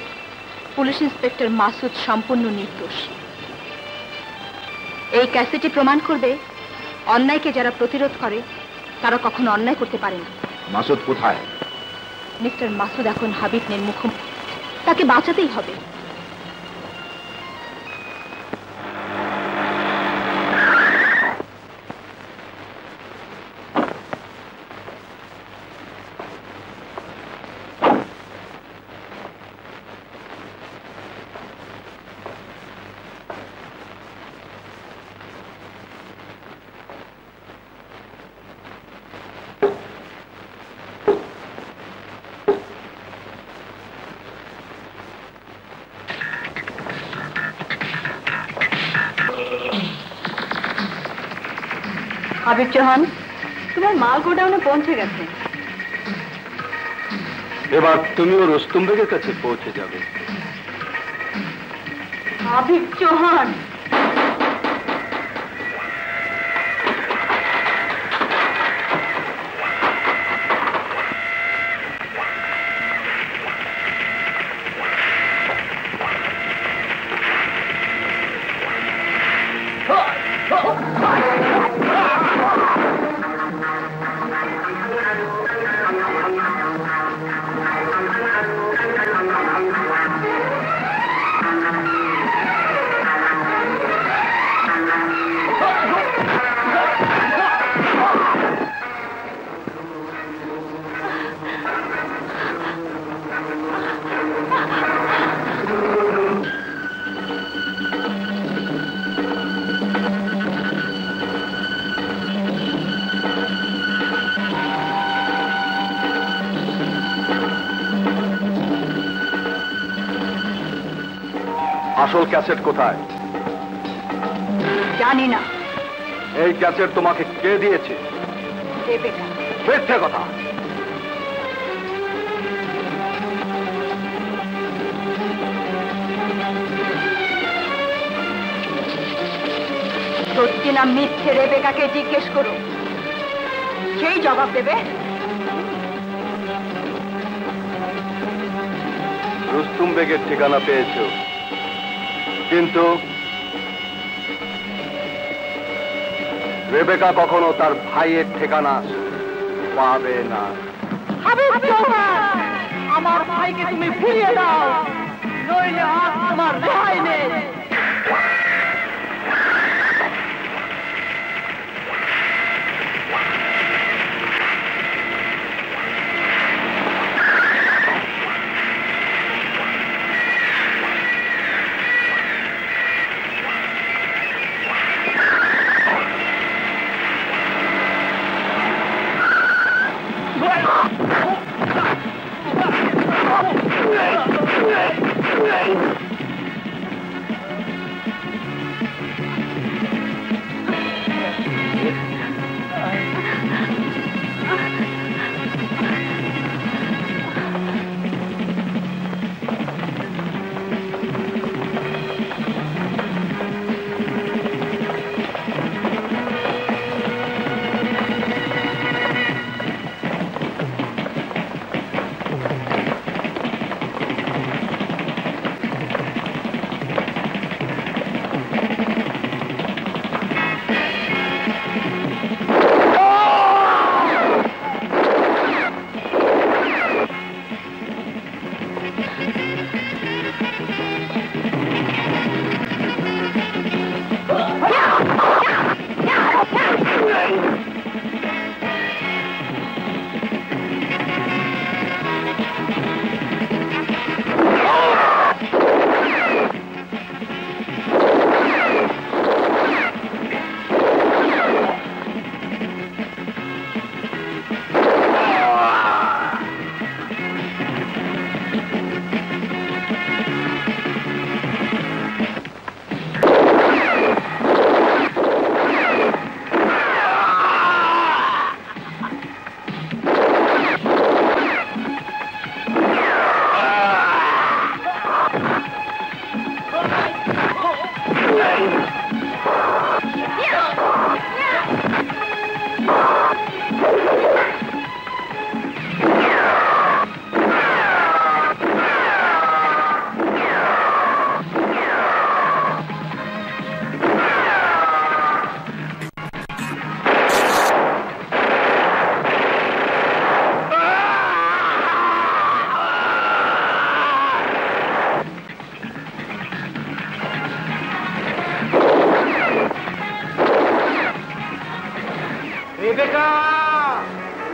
পুলিশ ইন্সপেক্টর মাসুদ সম্পূর্ণ নির্দোষ। এই ক্যাসেটটি প্রমাণ করবে অন্যায়কে যারা প্রতিরোধ করে তারা কখনো অন্যায় করতে পারে না। মাসুদ কোথায়? মিস্টার মাসুদ এখন হাবিবের মুখোমুখি, তাকে বাঁচাতেই হবে। হাবিব চৌহান, তোমার মাল গোডাউনে পৌঁছে গেছে। এবার তুমিও রুস্তম বেগের কাছে পৌঁছে যাবে। হাবিব চৌহান, আসল ক্যাসেট কোথায়? জানি না। এই ক্যাসেট তোমাকে কে দিয়েছে? রেবেকা। মিথ্যে কথা। সত্যি না মিথ্যে রেবেকাকে জিজ্ঞেস করো, সেই জবাব দেবে। রুস্তম বেগের ঠিকানা পেয়েছো, কিন্তু রেবেকা কখনো তার ভাইয়ের ঠিকানা পাবে না। আমার ভাইকে তুমি ফিরিয়ে দাও, নইলে আজ তোমার রেহাই নেই।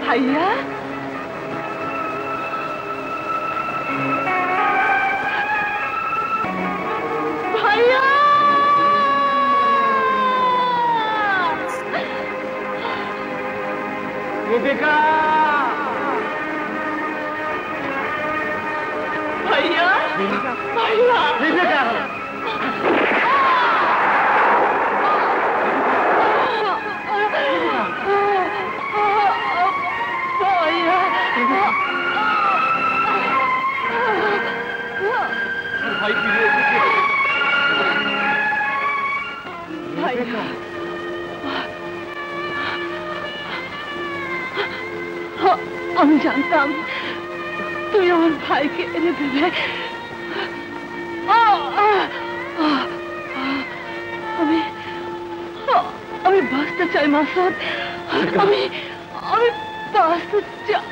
ভাইয়া, ভাইয়া, রেবেকা, ভাইয়া, ভাইয়া, রেবেকা, ভাই ফিরে এসেছে। আমি জানতাম তুই আমার ভাইকে এনে দেবে। আমি আমি বাঁচতে চাই মাসুদ, আমি আমি বাঁচতে চাই।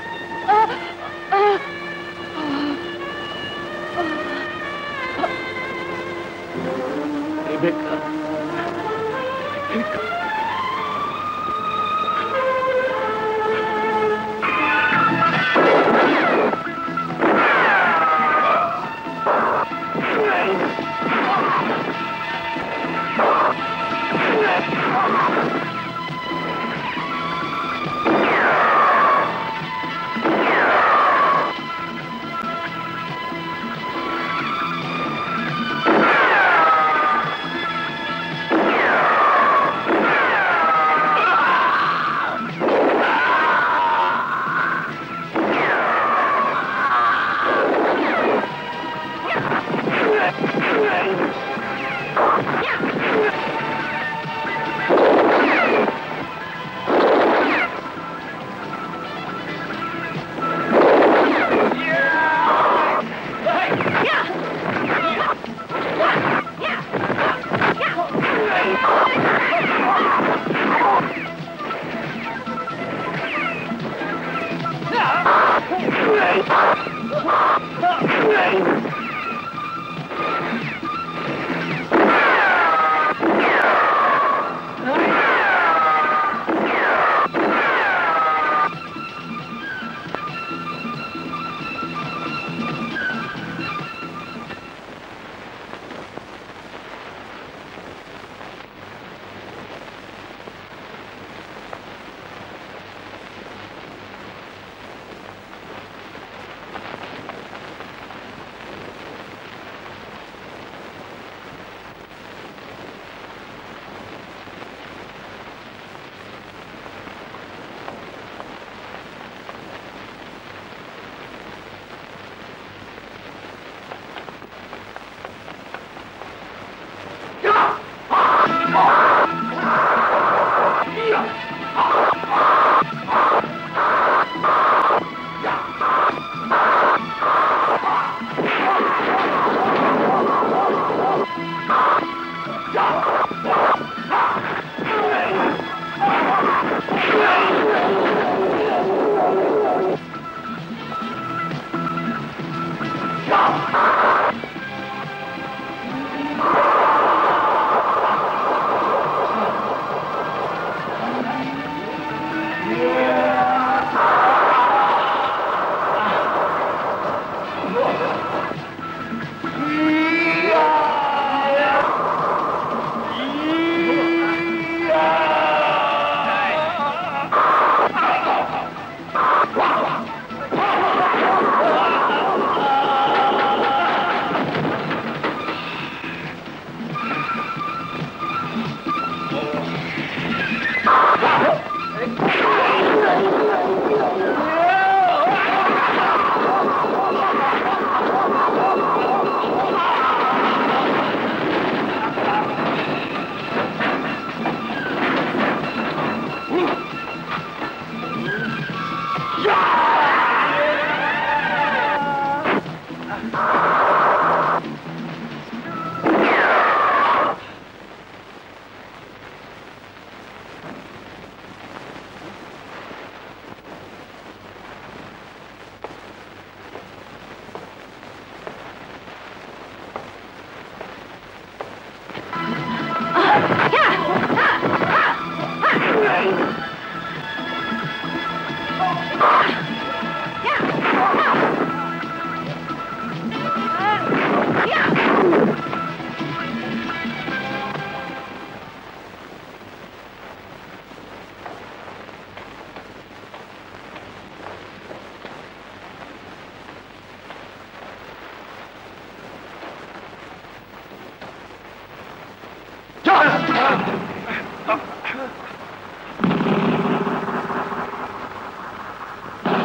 রেবেকা,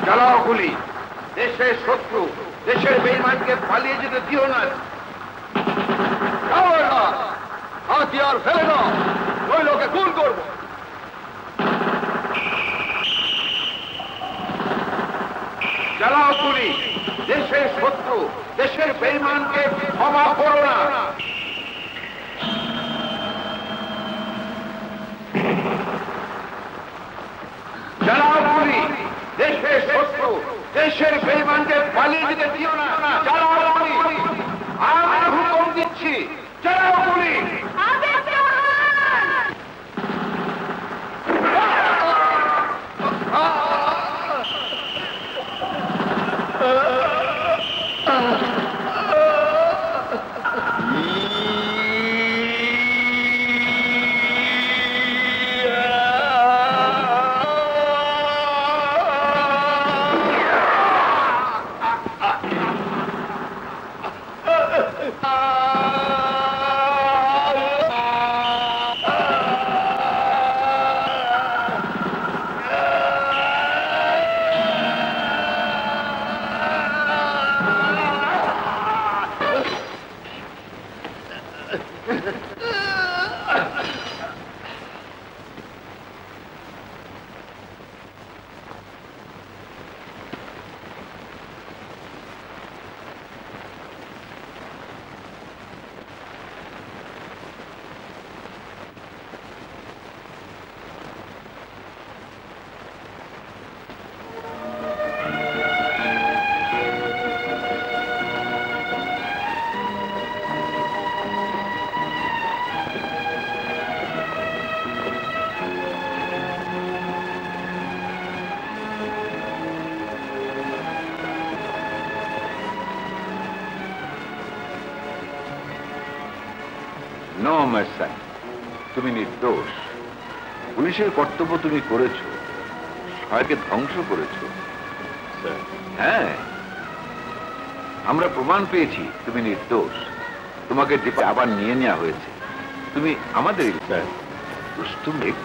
চালাও গুলি, দেশের শত্রু, দেশের বেঈমানকে পালিয়ে যেতে দিও না। হাতিয়ার ফেলে দাও, ওই লোকে খুন করবো। চালাও গুলি, দেশের শত্রু, দেশের বেঈমানকে ক্ষমা করো না। চালাও গুলি, দেশের শত্রু, দেশের বেঈমানকে পালিয়ে যেতে দিও না। চালাও গুলি, আমি হুকুম দিচ্ছি, চালাও গুলি। নো মাই সন, তুমি নির্দোষ। পুলিশের কর্তব্য তুমি করেছো, সবাইকে ধ্বংস করেছো। হ্যাঁ, আমরা প্রমাণ পেয়েছি তুমি নির্দোষ। তোমাকে ডিপে আবার নিয়ে নেওয়া হয়েছে। তুমি আমাদেরই রুস্তম বেগ।